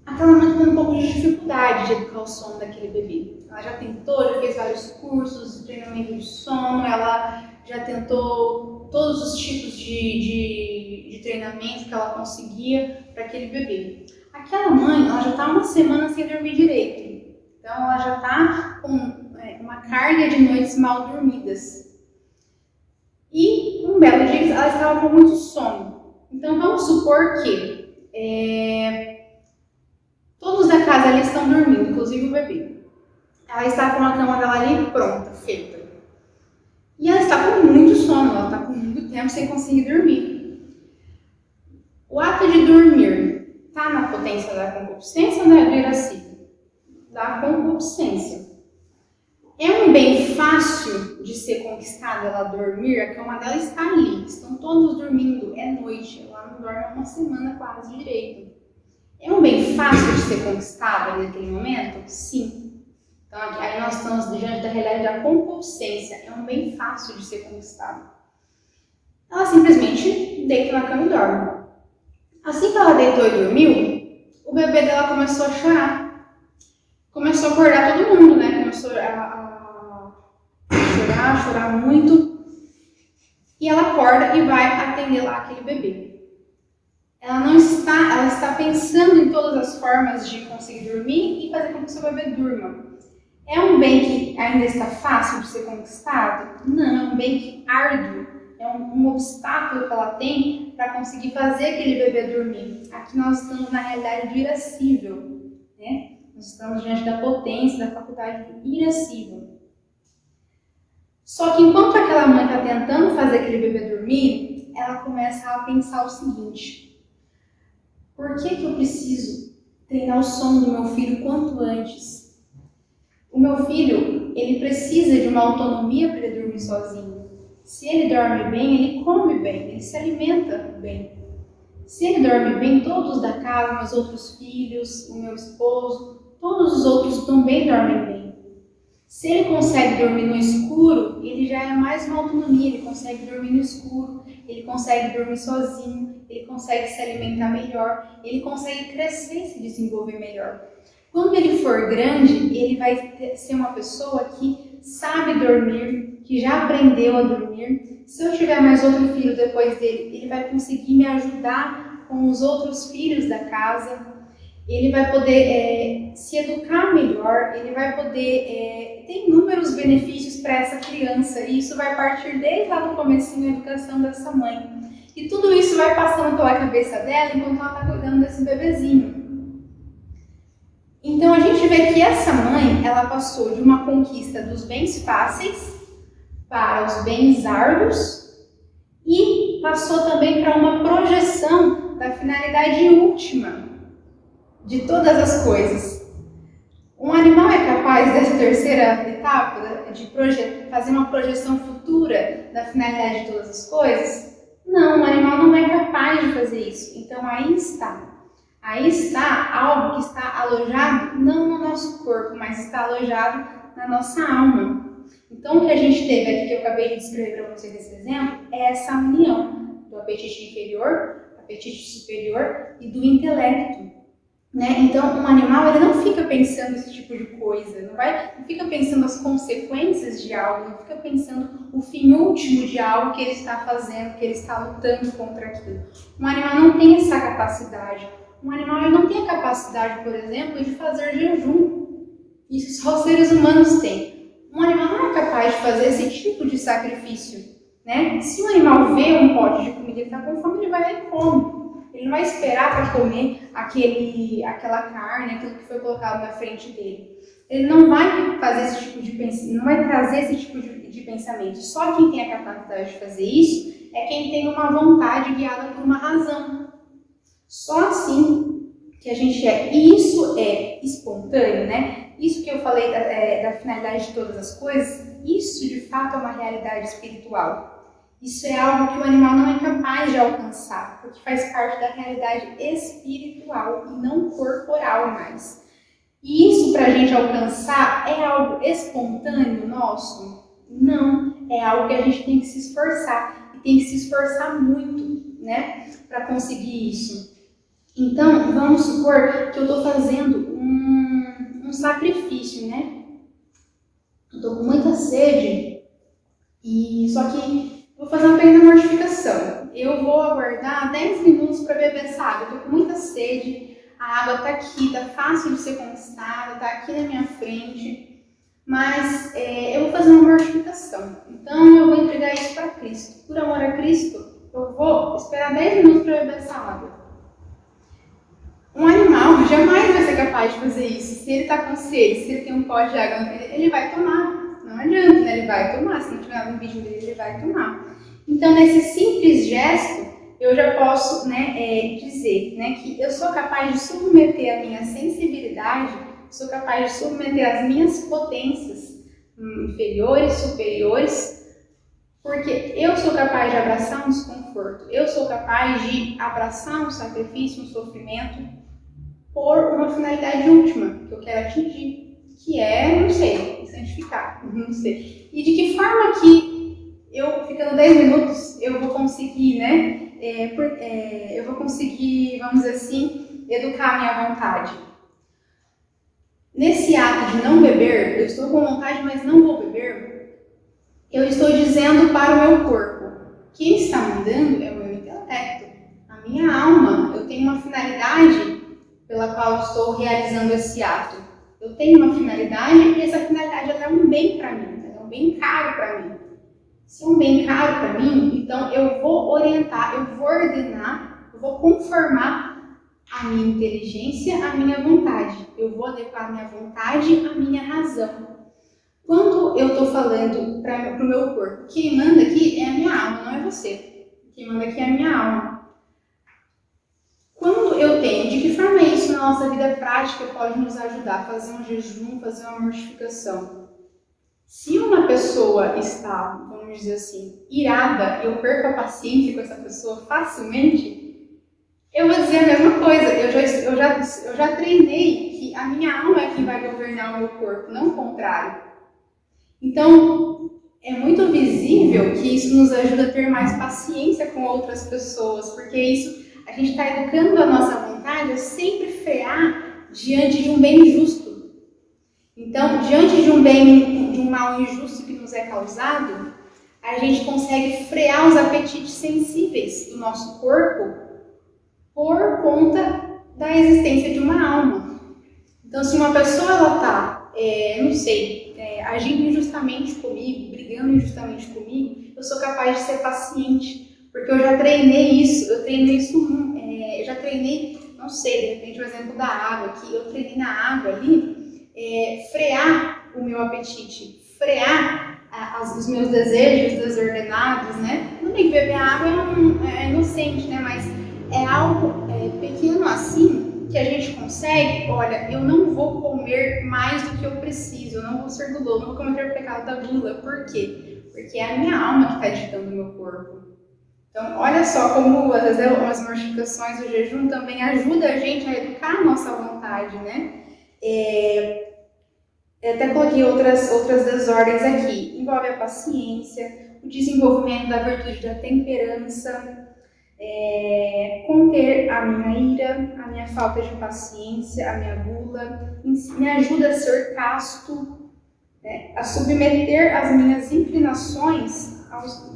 aquela mãe tem um pouco de dificuldade de educar o sono daquele bebê. Ela já tentou, já fez vários cursos de treinamento de sono, ela já tentou todos os tipos de treinamento que ela conseguia para aquele bebê. Aquela mãe, ela já está uma semana sem dormir direito. Então ela já está com uma carga de noites mal dormidas. E um belo dia ela estava com muito sono. Então vamos supor que todos da casa ali estão dormindo, inclusive o bebê. Ela está com a cama dela ali pronta, feita. E ela está com muito sono, ela está com muito tempo sem conseguir dormir. O ato de dormir está na potência da concupiscência ou da irascível? Da concupiscência. É um bem fácil de ser conquistado ela dormir, a cama dela está ali, estão todos dormindo, é noite, ela não dorme há uma semana quase direito. É um bem fácil de ser conquistado naquele momento? Sim. Então aí nós estamos diante da realidade da concupiscência, é um bem fácil de ser conquistado. Ela simplesmente deita na cama e dorme. Assim que ela deitou e dormiu, o bebê dela começou a chorar. Começou a acordar todo mundo, né? Começou a chorar muito. E ela acorda e vai atender lá aquele bebê. Ela está pensando em todas as formas de conseguir dormir e fazer com que o seu bebê durma. É um bem que ainda está fácil de ser conquistado? Não, é um bem que árduo. É um obstáculo que ela tem para conseguir fazer aquele bebê dormir. Aqui nós estamos na realidade do irascível, né? Nós estamos diante da potência, da faculdade do irascível. Só que enquanto aquela mãe está tentando fazer aquele bebê dormir, ela começa a pensar o seguinte: por que eu preciso treinar o sono do meu filho quanto antes? O meu filho, ele precisa de uma autonomia para ele dormir sozinho. Se ele dorme bem, ele come bem, ele se alimenta bem. Se ele dorme bem, todos da casa, meus outros filhos, o meu esposo, todos os outros também dormem bem. Se ele consegue dormir no escuro, ele já é mais uma autonomia, ele consegue dormir no escuro, ele consegue dormir sozinho, ele consegue se alimentar melhor, ele consegue crescer e se desenvolver melhor. Quando ele for grande, ele vai ser uma pessoa que sabe dormir, que já aprendeu a dormir. Se eu tiver mais outro filho depois dele, ele vai conseguir me ajudar com os outros filhos da casa. Ele vai poder se educar melhor, ele vai poder ter inúmeros benefícios para essa criança. E isso vai partir desde lá do comecinho da educação dessa mãe. E tudo isso vai passando pela cabeça dela enquanto ela está cuidando desse bebezinho. Então a gente vê que essa mãe, ela passou de uma conquista dos bens fáceis para os bens árduos e passou também para uma projeção da finalidade última de todas as coisas. Um animal é capaz dessa terceira etapa, de fazer uma projeção futura da finalidade de todas as coisas? Não, o animal não é capaz de fazer isso. Então aí está algo que está alojado não no nosso corpo, mas está alojado na nossa alma. Então o que a gente teve aqui, que eu acabei de descrever para vocês nesse exemplo, é essa união do apetite inferior, apetite superior e do intelecto. Né? Então, um animal ele não fica pensando esse tipo de coisa, não fica pensando as consequências de algo, não fica pensando o fim último de algo que ele está fazendo, que ele está lutando contra aquilo. Um animal não tem essa capacidade. Um animal ele não tem a capacidade, por exemplo, de fazer jejum. Isso só os seres humanos têm. Um animal não é capaz de fazer esse tipo de sacrifício. Né? Se um animal vê um pote de comida e está com fome, ele vai lá e come. Ele não vai esperar para comer aquela carne, aquilo que foi colocado na frente dele. Ele não vai fazer esse tipo de pensamento, não vai trazer esse tipo de pensamento. Só quem tem a capacidade de fazer isso é quem tem uma vontade guiada por uma razão. Só assim que a gente é. E isso é espontâneo, né? Isso que eu falei da finalidade de todas as coisas, isso de fato é uma realidade espiritual. Isso é algo que o animal não é capaz de alcançar, porque faz parte da realidade espiritual e não corporal mais. E isso para a gente alcançar é algo espontâneo nosso? Não, é algo que a gente tem que se esforçar, e tem que se esforçar muito, né, para conseguir isso. Então, vamos supor que eu estou fazendo um sacrifício, né? Eu estou com muita sede, só que vou fazer uma pequena mortificação. Eu vou aguardar 10 minutos para beber essa água. Eu estou com muita sede, a água está aqui, está fácil de ser conquistada, está aqui na minha frente, mas eu vou fazer uma mortificação. Então eu vou entregar isso para Cristo. Por amor a Cristo, eu vou esperar 10 minutos para beber essa água. Um animal jamais vai ser capaz de fazer isso. Se ele está com sede, se ele tem um pote de água, ele vai tomar. Não adianta, né? Ele vai tomar. Se não tiver nada no vídeo dele, ele vai tomar. Então, nesse simples gesto, eu já posso, né, dizer, né, que eu sou capaz de submeter a minha sensibilidade, sou capaz de submeter as minhas potências inferiores, superiores, porque eu sou capaz de abraçar um desconforto, eu sou capaz de abraçar um sacrifício, um sofrimento, por uma finalidade última que eu quero atingir, que é, não sei, santificar, não sei. E de que forma que eu, ficando 10 minutos, eu vou conseguir, né, eu vou conseguir, vamos dizer assim, educar a minha vontade. Nesse ato de não beber, eu estou com vontade, mas não vou beber, eu estou dizendo para o meu corpo, quem está mandando é o meu intelecto, a minha alma, eu tenho uma finalidade pela qual estou realizando esse ato. Eu tenho uma finalidade e essa finalidade é um bem para mim, é um bem caro para mim. Se é um bem caro para mim, então eu vou orientar, eu vou ordenar, eu vou conformar a minha inteligência à minha vontade. Eu vou adequar a minha vontade à minha razão. Quando eu estou falando para o meu corpo, quem manda aqui é a minha alma, não é você. Quem manda aqui é a minha alma. Quando eu tenho, de que forma isso na nossa vida prática pode nos ajudar a fazer um jejum, fazer uma mortificação? Se uma pessoa está, vamos dizer assim, irada, eu perco a paciência com essa pessoa facilmente, eu vou dizer a mesma coisa. Eu já treinei que a minha alma é quem vai governar o meu corpo, não o contrário. Então, é muito visível que isso nos ajuda a ter mais paciência com outras pessoas, porque isso, a gente está educando a nossa vontade a sempre frear diante de um bem justo. Então, diante de um mal injusto que nos é causado, a gente consegue frear os apetites sensíveis do nosso corpo por conta da existência de uma alma. Então, se uma pessoa está, agindo injustamente comigo, brigando injustamente comigo, eu sou capaz de ser paciente, porque eu já treinei isso, eu já treinei não sei, de repente o exemplo da água, que eu treinei na água ali, frear o meu apetite, frear os meus desejos desordenados, né? Não tem que beber água, é inocente, né? Mas é algo pequeno assim que a gente consegue. Olha, eu não vou comer mais do que eu preciso, eu não vou ser guloso, não vou cometer o pecado da gula. Por quê? Porque é a minha alma que está ditando o meu corpo. Então, olha só como às vezes as mortificações, o jejum também ajuda a gente a educar a nossa vontade, né? Até coloquei outras desordens aqui. Envolve a paciência, o desenvolvimento da virtude da temperança, conter a minha ira, a minha falta de paciência, a minha gula, me ajuda a ser casto, a submeter as minhas inclinações aos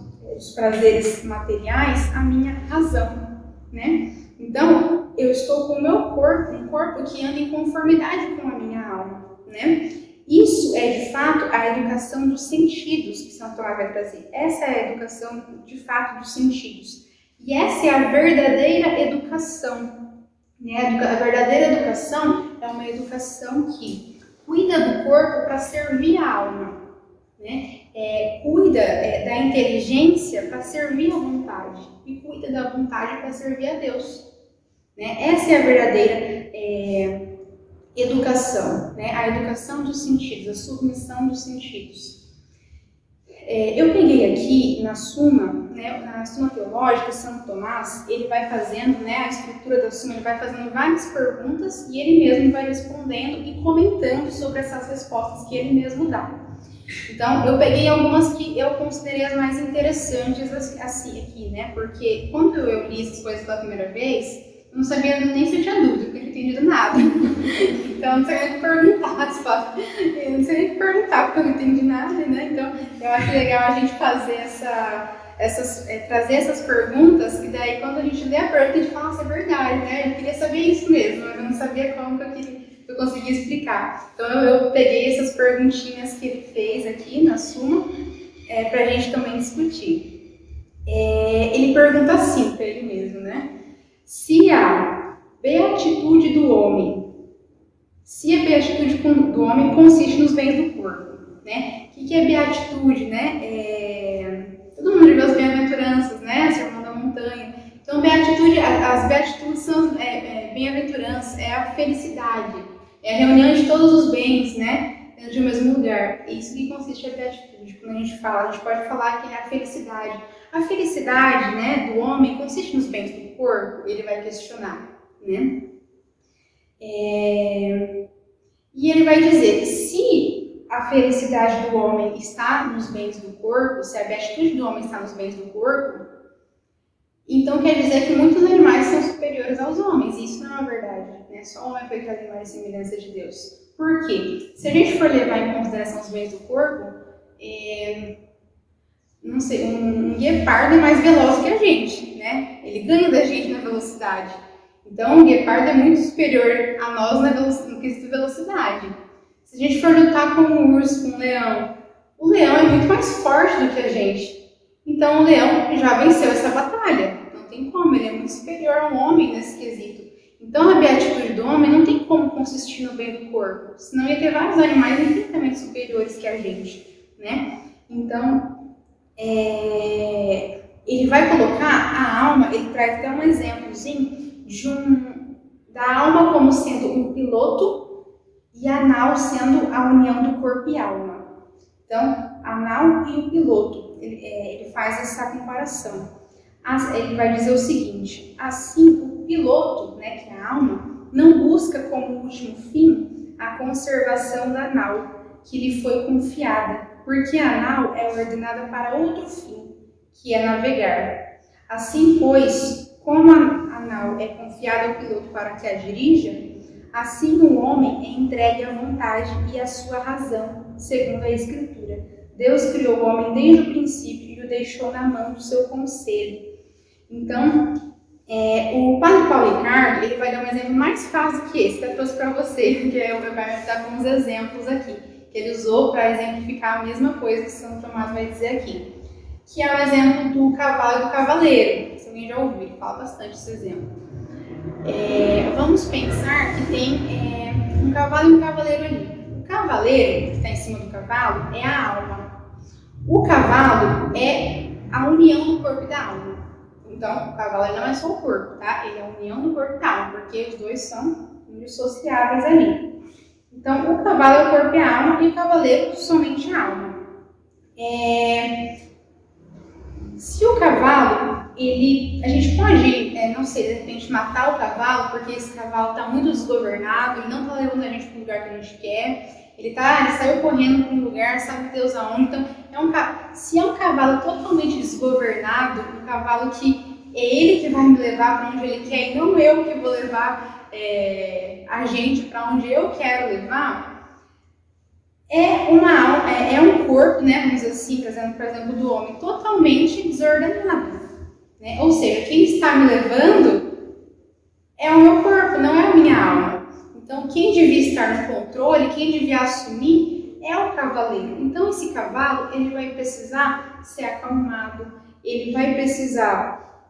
prazeres materiais à minha razão, né? Então, eu estou com o meu corpo, um corpo que anda em conformidade com a minha alma, né? Isso é, de fato, a educação dos sentidos que São Tomás vai trazer. Essa é a educação, de fato, dos sentidos. E essa é a verdadeira educação. Né? A verdadeira educação é uma educação que cuida do corpo para servir a alma. Né? Cuida da inteligência para servir a vontade. E cuida da vontade para servir a Deus. Né? Essa é a verdadeira educação, né? A educação dos sentidos, a submissão dos sentidos. Eu peguei aqui na Suma, né, na Suma Teológica, São Tomás, ele vai fazendo, né, a estrutura da Suma, ele vai fazendo várias perguntas e ele mesmo vai respondendo e comentando sobre essas respostas que ele mesmo dá. Então, eu peguei algumas que eu considerei as mais interessantes assim aqui, né, porque quando eu li essas coisas pela primeira vez, eu não sabia nem se eu tinha dúvida, porque eu não tinha entendido nada. Então, eu não sabia nem o que perguntar, de fato. Eu não sabia nem o que perguntar, porque eu não entendi nada, né? Então, eu acho legal a gente fazer trazer essas perguntas, e daí, quando a gente lê a pergunta, a gente fala, nossa, é verdade, né? Eu queria saber isso mesmo, mas eu não sabia como que eu conseguia explicar. Então, eu peguei essas perguntinhas que ele fez aqui na Suma, pra gente também discutir. Ele pergunta assim para ele mesmo, né? Se a beatitude do homem consiste nos bens do corpo, né? O que é beatitude, né? Todo mundo viu as bem-aventuranças, né? Sermão da Montanha. Então, beatitude, as beatitudes são bem-aventuranças, é a felicidade, é a reunião de todos os bens, né? Dentro de um mesmo lugar. É isso que consiste a beatitude. Quando a gente pode falar que é a felicidade. A felicidade, né, do homem consiste nos bens do corpo? Ele vai questionar, né? E ele vai dizer que se a felicidade do homem está nos bens do corpo, se a beatitude do homem está nos bens do corpo, então quer dizer que muitos animais são superiores aos homens. E isso não é uma verdade, né? Só o homem foi criado em imagem e semelhança de Deus. Por quê? Se a gente for levar em consideração os bens do corpo, não sei, um guepardo é mais veloz que a gente, né? Ele ganha da gente na velocidade. Então, um guepardo é muito superior a nós no quesito de velocidade. Se a gente for lutar com um urso, com um leão, o leão é muito mais forte do que a gente. Então, o leão já venceu essa batalha. Não tem como, ele é muito superior ao homem nesse quesito. Então, a beatitude do homem não tem como consistir no bem do corpo. Senão ia ter vários animais infinitamente superiores que a gente, né? Então, ele vai colocar a alma, ele traz até um exemplozinho da alma como sendo um piloto e a nau sendo a união do corpo e alma. Então, a nau e o piloto, ele faz essa comparação. Ele vai dizer o seguinte: assim, o piloto, né, que é a alma, não busca como último fim a conservação da nau que lhe foi confiada, porque a nau é ordenada para outro fim, que é navegar. Assim, pois, como a nau é confiada ao piloto para que a dirija, assim o homem é entregue à vontade e à sua razão, segundo a Escritura. Deus criou o homem desde o princípio e o deixou na mão do seu conselho. Então, o Padre Paulo Ricardo, ele vai dar um exemplo mais fácil que esse que eu trouxe para você, que vai dar alguns exemplos aqui, que ele usou para exemplificar a mesma coisa que São Tomás vai dizer aqui, que é o exemplo do cavalo e do cavaleiro. Se alguém já ouviu, ele fala bastante esse exemplo. Vamos pensar que tem um cavalo e um cavaleiro ali. O cavaleiro, que está em cima do cavalo, é a alma. O cavalo é a união do corpo e da alma. Então, o cavalo não é só o corpo, tá? Ele é a união do corpo e da alma, porque os dois são indissociáveis ali. Então, o cavalo é o corpo e a alma, e o cavaleiro somente a alma. Se o cavalo, a gente pode, não sei, de repente matar o cavalo, porque esse cavalo está muito desgovernado, ele não está levando a gente para o lugar que a gente quer, ele saiu correndo para um lugar, sabe Deus aonde. Então, se é um cavalo totalmente desgovernado, um cavalo que é ele que vai me levar para onde ele quer e não eu que vou levar a gente para onde eu quero levar, é um corpo, né, vamos dizer assim, por exemplo, do homem, totalmente desordenado. Né? Ou seja, quem está me levando é o meu corpo, não é a minha alma. Então, quem devia estar no controle, quem devia assumir é o cavaleiro. Então, esse cavalo, ele vai precisar ser acalmado, ele vai precisar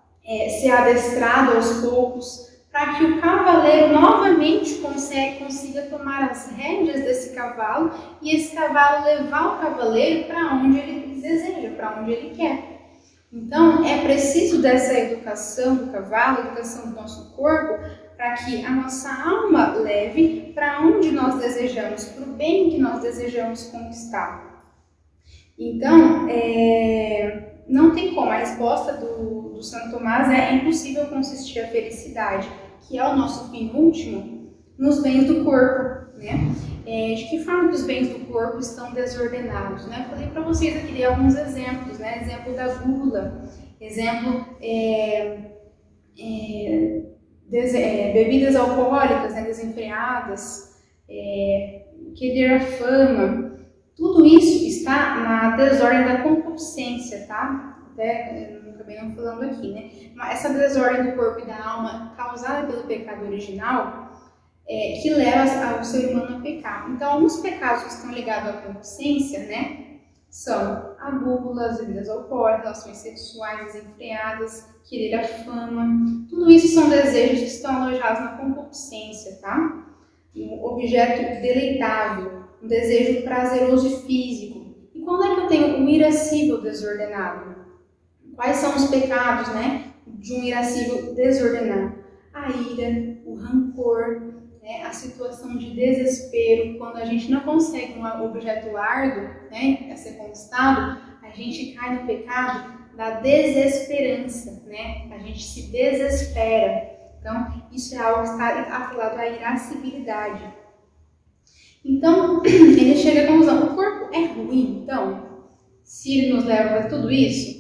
ser adestrado aos poucos, para que o cavaleiro novamente consiga tomar as rédeas desse cavalo e esse cavalo levar o cavaleiro para onde ele deseja, para onde ele quer. Então, é preciso dessa educação do cavalo, educação do nosso corpo, para que a nossa alma leve para onde nós desejamos, para o bem que nós desejamos conquistar. Então, não tem como, a resposta do Santo Tomás é impossível consistir a felicidade, que é o nosso fim último, nos bens do corpo, né? De que forma que os bens do corpo estão desordenados, né? Eu falei para vocês aqui, dei alguns exemplos, né? Exemplo da gula, exemplo bebidas alcoólicas, né? Desenfreadas, querer a fama, tudo isso está na desordem da concupiscência, tá? Até acabei não falando aqui, né? Mas essa desordem do corpo e da alma causada pelo pecado original que leva o ser humano a pecar. Então, alguns pecados que estão ligados à concupiscência, né? São a gula, as bebidas alcoólicas, relações sexuais desenfreadas, querer a fama. Tudo isso são desejos que estão alojados na concupiscência, tá? Um objeto deleitável, um desejo prazeroso e físico. E quando é que eu tenho um irascível desordenado? Quais são os pecados, né, de um irascível desordenado? A ira, o rancor, né, a situação de desespero, quando a gente não consegue um objeto árduo, né, a ser conquistado, a gente cai no pecado da desesperança, né? A gente se desespera. Então, isso é algo que está atrelado à irascibilidade. Então, ele chega à conclusão, o corpo é ruim, então, se ele nos leva a fazer tudo isso?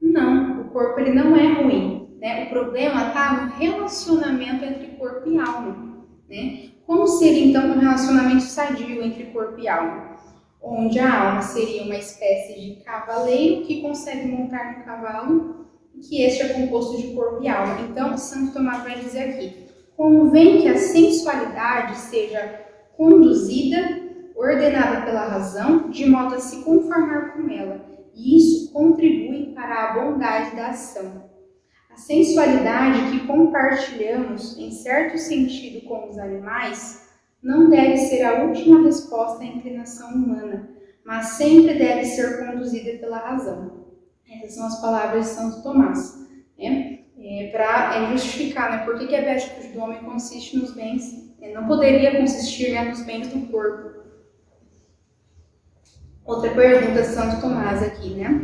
Não, o corpo ele não é ruim, né? O problema está no relacionamento entre corpo e alma, né? Como seria então um relacionamento sadio entre corpo e alma? Onde a alma seria uma espécie de cavaleiro que consegue montar no cavalo e que este é composto de corpo e alma. Então, Santo Tomás vai dizer aqui, convém que a sensualidade seja conduzida, ordenada pela razão, de modo a se conformar com ela, e isso contribui para a bondade da ação. A sensualidade que compartilhamos, em certo sentido, com os animais, não deve ser a última resposta à inclinação humana, mas sempre deve ser conduzida pela razão. Essas são as palavras de Santo Tomás, né? Para justificar, né? Por que a beatitude do homem consiste nos bens, não poderia consistir, né, nos bens do corpo. Outra pergunta de Santo Tomás aqui, né?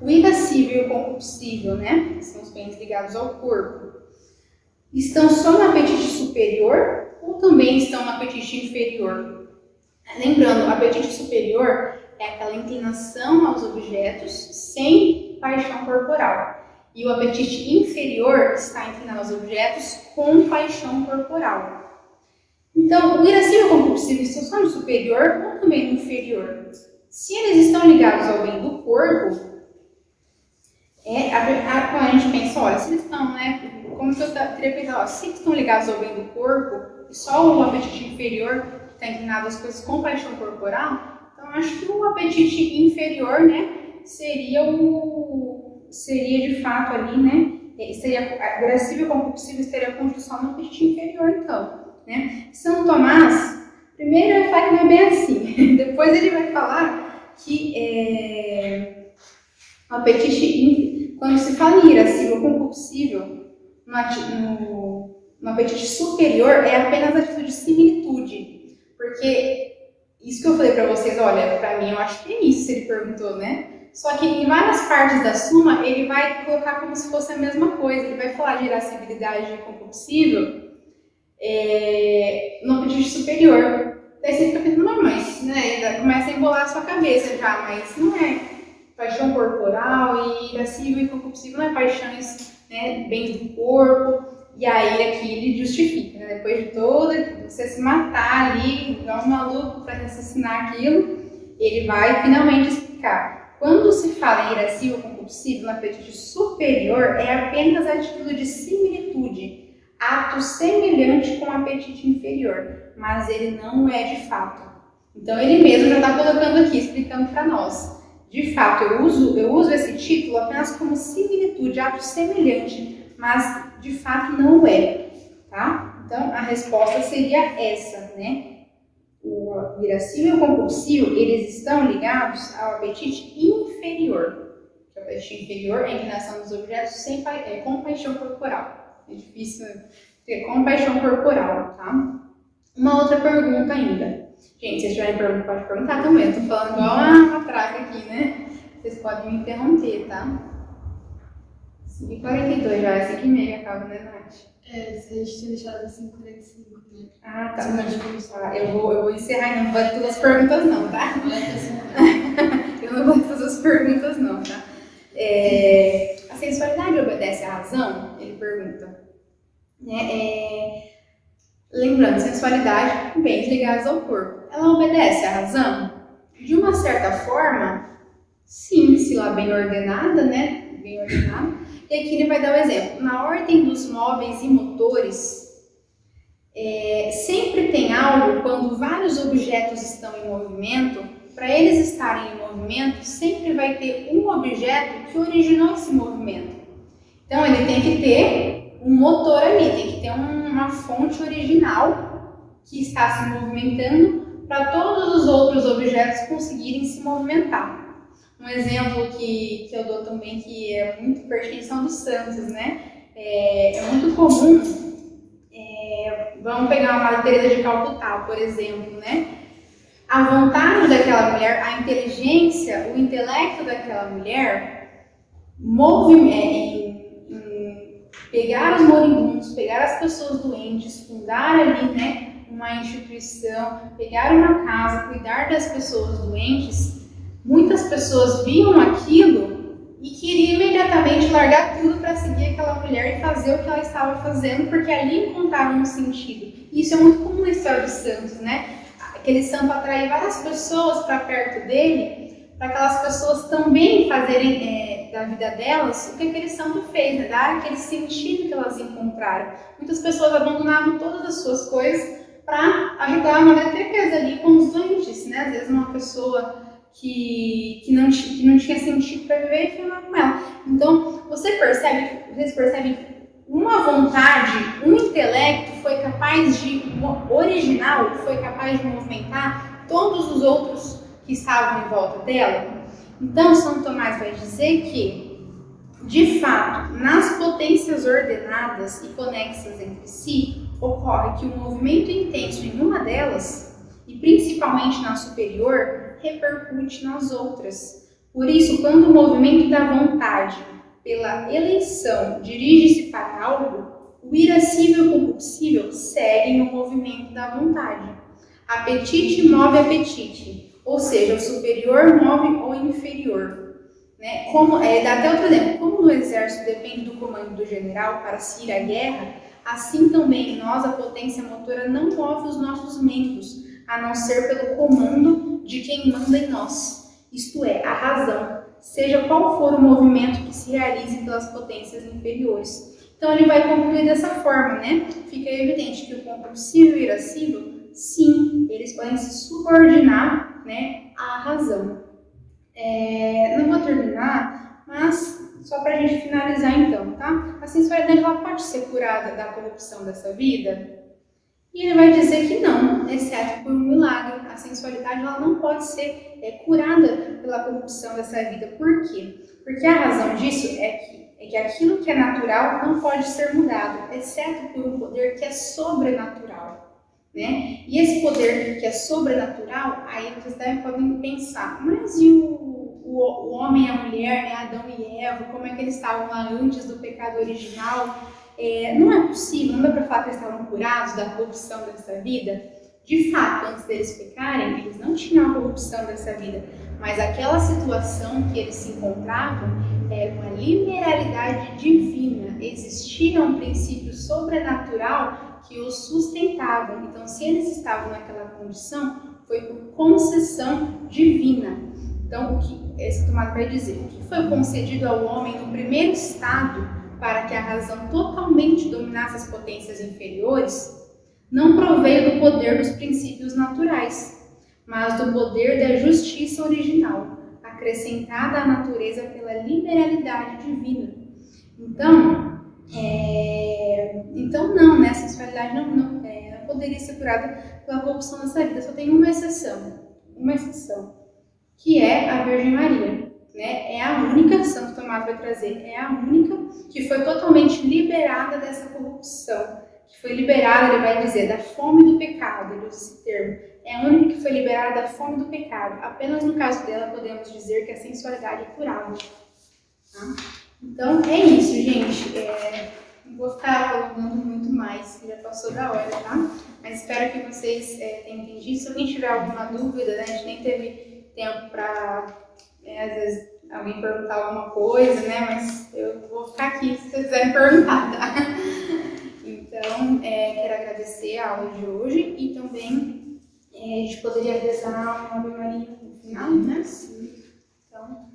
O irascível e o concupiscível, né, que são os bens ligados ao corpo, estão só no apetite superior ou também estão no apetite inferior? Lembrando, o apetite superior é aquela inclinação aos objetos sem paixão corporal. E o apetite inferior está inclinado aos objetos com paixão corporal. Então, o irascível e o concupiscível estão só no superior ou também no inferior? Se eles estão ligados ao bem do corpo, quando a gente pensa, olha, se eles estão, né, como que eu teria pensado, se eles estão ligados ao bem do corpo, e só o apetite inferior está inclinado às coisas com paixão corporal, então acho que o apetite inferior, né, seria de fato ali, né, o irascível compulsivo estaria contido só no apetite inferior, então, né? São Tomás, primeiro ele vai falar que não é bem assim, depois ele vai falar que o apetite, quando se fala em irascível compulsivo, no apetite superior é apenas a atitude de similitude, porque isso que eu falei pra vocês, olha, pra mim eu acho que é isso, ele perguntou, né? Só que em várias partes da Suma, ele vai colocar como se fosse a mesma coisa. Ele vai falar de irascibilidade compulsiva no apetite superior. Daí você fica pensando, não, mas né, começa a embolar a sua cabeça já, mas não é paixão corporal e irascível e compulsivo não é paixões, né, bens do corpo. E aí aqui ele justifica, né? Depois de você se matar ali, igual um maluco para raciocinar aquilo, ele vai finalmente explicar. Quando se fala em irascível compulsivo no apetite superior, é apenas a atitude de similitude, ato semelhante com o apetite inferior, mas ele não é de fato. Então ele mesmo já está colocando aqui, explicando para nós. De fato, eu uso esse título apenas como similitude, ato semelhante, mas de fato não é, tá? Então a resposta seria essa, né? O irascível e o compulsivo, eles estão ligados ao apetite inferior. O apetite inferior é a inclinação dos objetos com paixão corporal. É difícil ter compaixão corporal, tá? Uma outra pergunta ainda. Gente, se vocês tiverem pergunta, pode perguntar também. Eu tô falando igual uma traca aqui, né? Vocês podem me interromper, tá? 5h42 já, 5h30 acaba, né, Nath? Se a gente tinha deixado assim 45, né? Ah, tá. Eu vou encerrar e não vou fazer todas as perguntas não, tá? Eu não vou fazer as perguntas não, tá? A sensualidade obedece à razão? Ele pergunta. Lembrando, sensualidade, bens ligados ao corpo. Ela obedece à razão? De uma certa forma, sim, se lá bem ordenada, né? Bem ordenada. E aqui ele vai dar um exemplo. Na ordem dos móveis e motores, sempre tem algo, quando vários objetos estão em movimento, para eles estarem em movimento, sempre vai ter um objeto que originou esse movimento. Então ele tem que ter um motor ali, tem que ter uma fonte original que está se movimentando para todos os outros objetos conseguirem se movimentar. Um exemplo que eu dou também, que é muito pertinente, são dos santos, né? É muito comum, vamos pegar uma Teresa de Calcutá, por exemplo, né? A vontade daquela mulher, a inteligência, o intelecto daquela mulher, em pegar os moribundos, pegar as pessoas doentes, fundar ali, né, uma instituição, pegar uma casa, cuidar das pessoas doentes. Muitas pessoas viam aquilo e queriam imediatamente largar tudo para seguir aquela mulher e fazer o que ela estava fazendo, porque ali encontraram um sentido. Isso é muito comum na história dos santos, né? Aquele santo atrair várias pessoas para perto dele, para aquelas pessoas também fazerem da vida delas o que aquele santo fez, né? Dar aquele sentido que elas encontraram. Muitas pessoas abandonavam todas as suas coisas para ajudar a Madre Teresa ali com os doentes, né? Às vezes uma pessoa que não tinha sentido para viver e foi lá com ela. Então, vocês percebem que uma vontade, um intelecto foi capaz original, foi capaz de movimentar todos os outros que estavam em volta dela. Então, São Tomás vai dizer que, de fato, nas potências ordenadas e conexas entre si, ocorre que o movimento intenso em uma delas, e principalmente na superior, repercute nas outras. Por isso, quando o movimento da vontade, pela eleição, dirige-se para algo, o irascível e o compulsivo seguem o movimento da vontade. Apetite move apetite, ou seja, o superior move o inferior. Né? Dá até outro exemplo. Como no exército depende do comando do general para se ir à guerra, assim também nós, a potência motora, não move os nossos membros, a não ser pelo comando de quem manda em nós, isto é, a razão, seja qual for o movimento que se realize pelas potências inferiores. Então ele vai concluir dessa forma, né? Fica evidente que o compulsivo e o irascível, sim, eles podem se subordinar, né, à razão. Não vou terminar, mas só para a gente finalizar então, tá? sensualidade ela pode ser curada da corrupção dessa vida? E ele vai dizer que não, exceto por um milagre. A sensualidade ela não pode ser curada pela corrupção dessa vida. Por quê? Porque a razão disso é que aquilo que é natural não pode ser mudado, exceto por um poder que é sobrenatural, né? E esse poder que é sobrenatural, aí vocês podem pensar, mas e o homem e a mulher, né? Adão e Eva, como é que eles estavam lá antes do pecado original? Não é possível, não dá para falar que eles estavam curados da corrupção dessa vida. De fato, antes deles pecarem, eles não tinham a corrupção dessa vida, mas aquela situação que eles se encontravam era uma liberalidade divina. Existia um princípio sobrenatural que os sustentava. Então, se eles estavam naquela condição, foi por concessão divina. Então, o que esse tomado vai dizer? O que foi concedido ao homem no primeiro estado para que a razão totalmente dominasse as potências inferiores, não proveio do poder dos princípios naturais, mas do poder da justiça original, acrescentada à natureza pela liberalidade divina. Então não, né? A sensualidade não poderia ser curada pela corrupção dessa vida. Só tem uma exceção, que é a Virgem Maria. Né? É a única, Santo Tomás vai trazer, é a única que foi totalmente liberada dessa corrupção, que foi liberada, ele vai dizer, da fome do pecado, ele usa esse termo. É a única que foi liberada da fome do pecado. Apenas no caso dela podemos dizer que a sensualidade é curável. Tá? Então é isso, gente. Não vou ficar prolongando muito mais, já passou da hora, tá? Mas espero que vocês tenham entendido. Se alguém tiver alguma dúvida, né? A gente nem teve tempo para... às vezes alguém perguntar alguma coisa, né? Mas eu vou ficar aqui se vocês quiserem perguntar, tá? Então, quero agradecer a aula de hoje e também a gente poderia rezar uma Ave Maria no final, né? Então,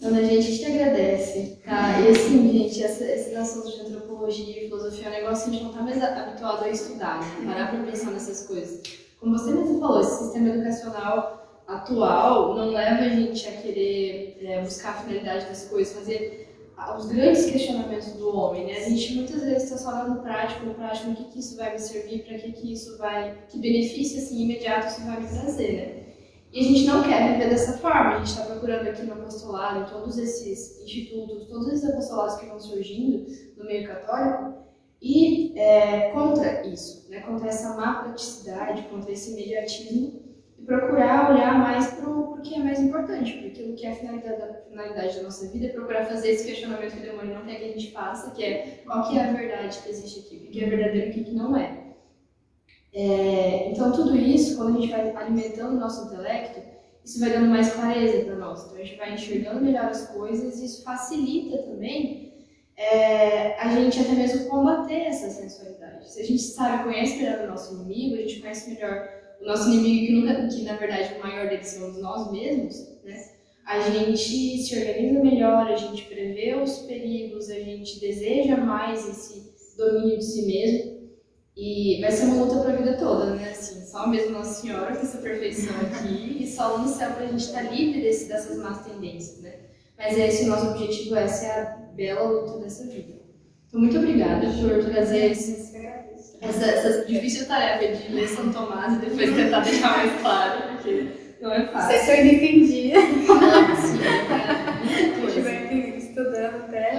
Ana, a gente te agradece, tá? E assim, gente, esses assuntos de antropologia e filosofia é um negócio que a gente não está mais habituado a estudar, né? Parar para pensar nessas coisas. Como você mesmo falou, esse sistema educacional atual não leva a gente a querer buscar a finalidade das coisas, fazer os grandes questionamentos do homem, né? A gente muitas vezes está só no prático, no que isso vai me servir, para que isso vai, que benefício assim, imediato isso vai me trazer, né? E a gente não quer viver dessa forma, a gente está procurando aqui no apostolado, em todos esses institutos, todos esses apostolados que vão surgindo no meio católico, e contra isso, né? Contra essa má praticidade, contra esse imediatismo, e procurar olhar mais para o que é mais importante, para aquilo que é a finalidade da nossa vida, procurar fazer esse questionamento que o demônio não quer que a gente faça, que é qual que é a verdade que existe aqui, o que é verdadeiro e o que não é. Então tudo isso, quando a gente vai alimentando o nosso intelecto, isso vai dando mais clareza para nós, então a gente vai enxergando melhor as coisas e isso facilita também a gente até mesmo combater essa sensualidade. Se a gente sabe, conhece melhor o nosso inimigo, a gente conhece melhor o nosso inimigo, que na verdade o maior deles somos nós mesmos, né? A gente se organiza melhor, a gente prevê os perigos, a gente deseja mais esse domínio de si mesmo. E vai ser uma luta para a vida toda, né? Assim, só mesmo Nossa Senhora com essa perfeição aqui e só no céu para a gente estar livre dessas más tendências, né? Mas esse nosso objetivo, essa é a bela luta dessa vida. Então, muito obrigada por trazer essa difícil tarefa de ler São Tomás e depois tentar deixar mais claro, porque não é fácil. Você foi entendia. Sim, A gente vai estudando até.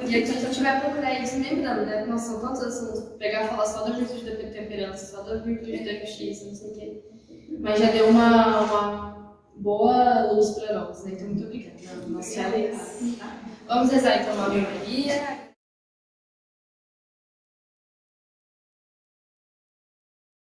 E aqui a gente vai procurar isso lembrando, né? Não são tantos assuntos, pegar e falar só da virtude da temperança, só da virtude da justiça, não sei o quê. Mas já deu uma boa luz para nós, né? Então, muito obrigada. Nossa, tá? Vamos rezar então, Ave Maria.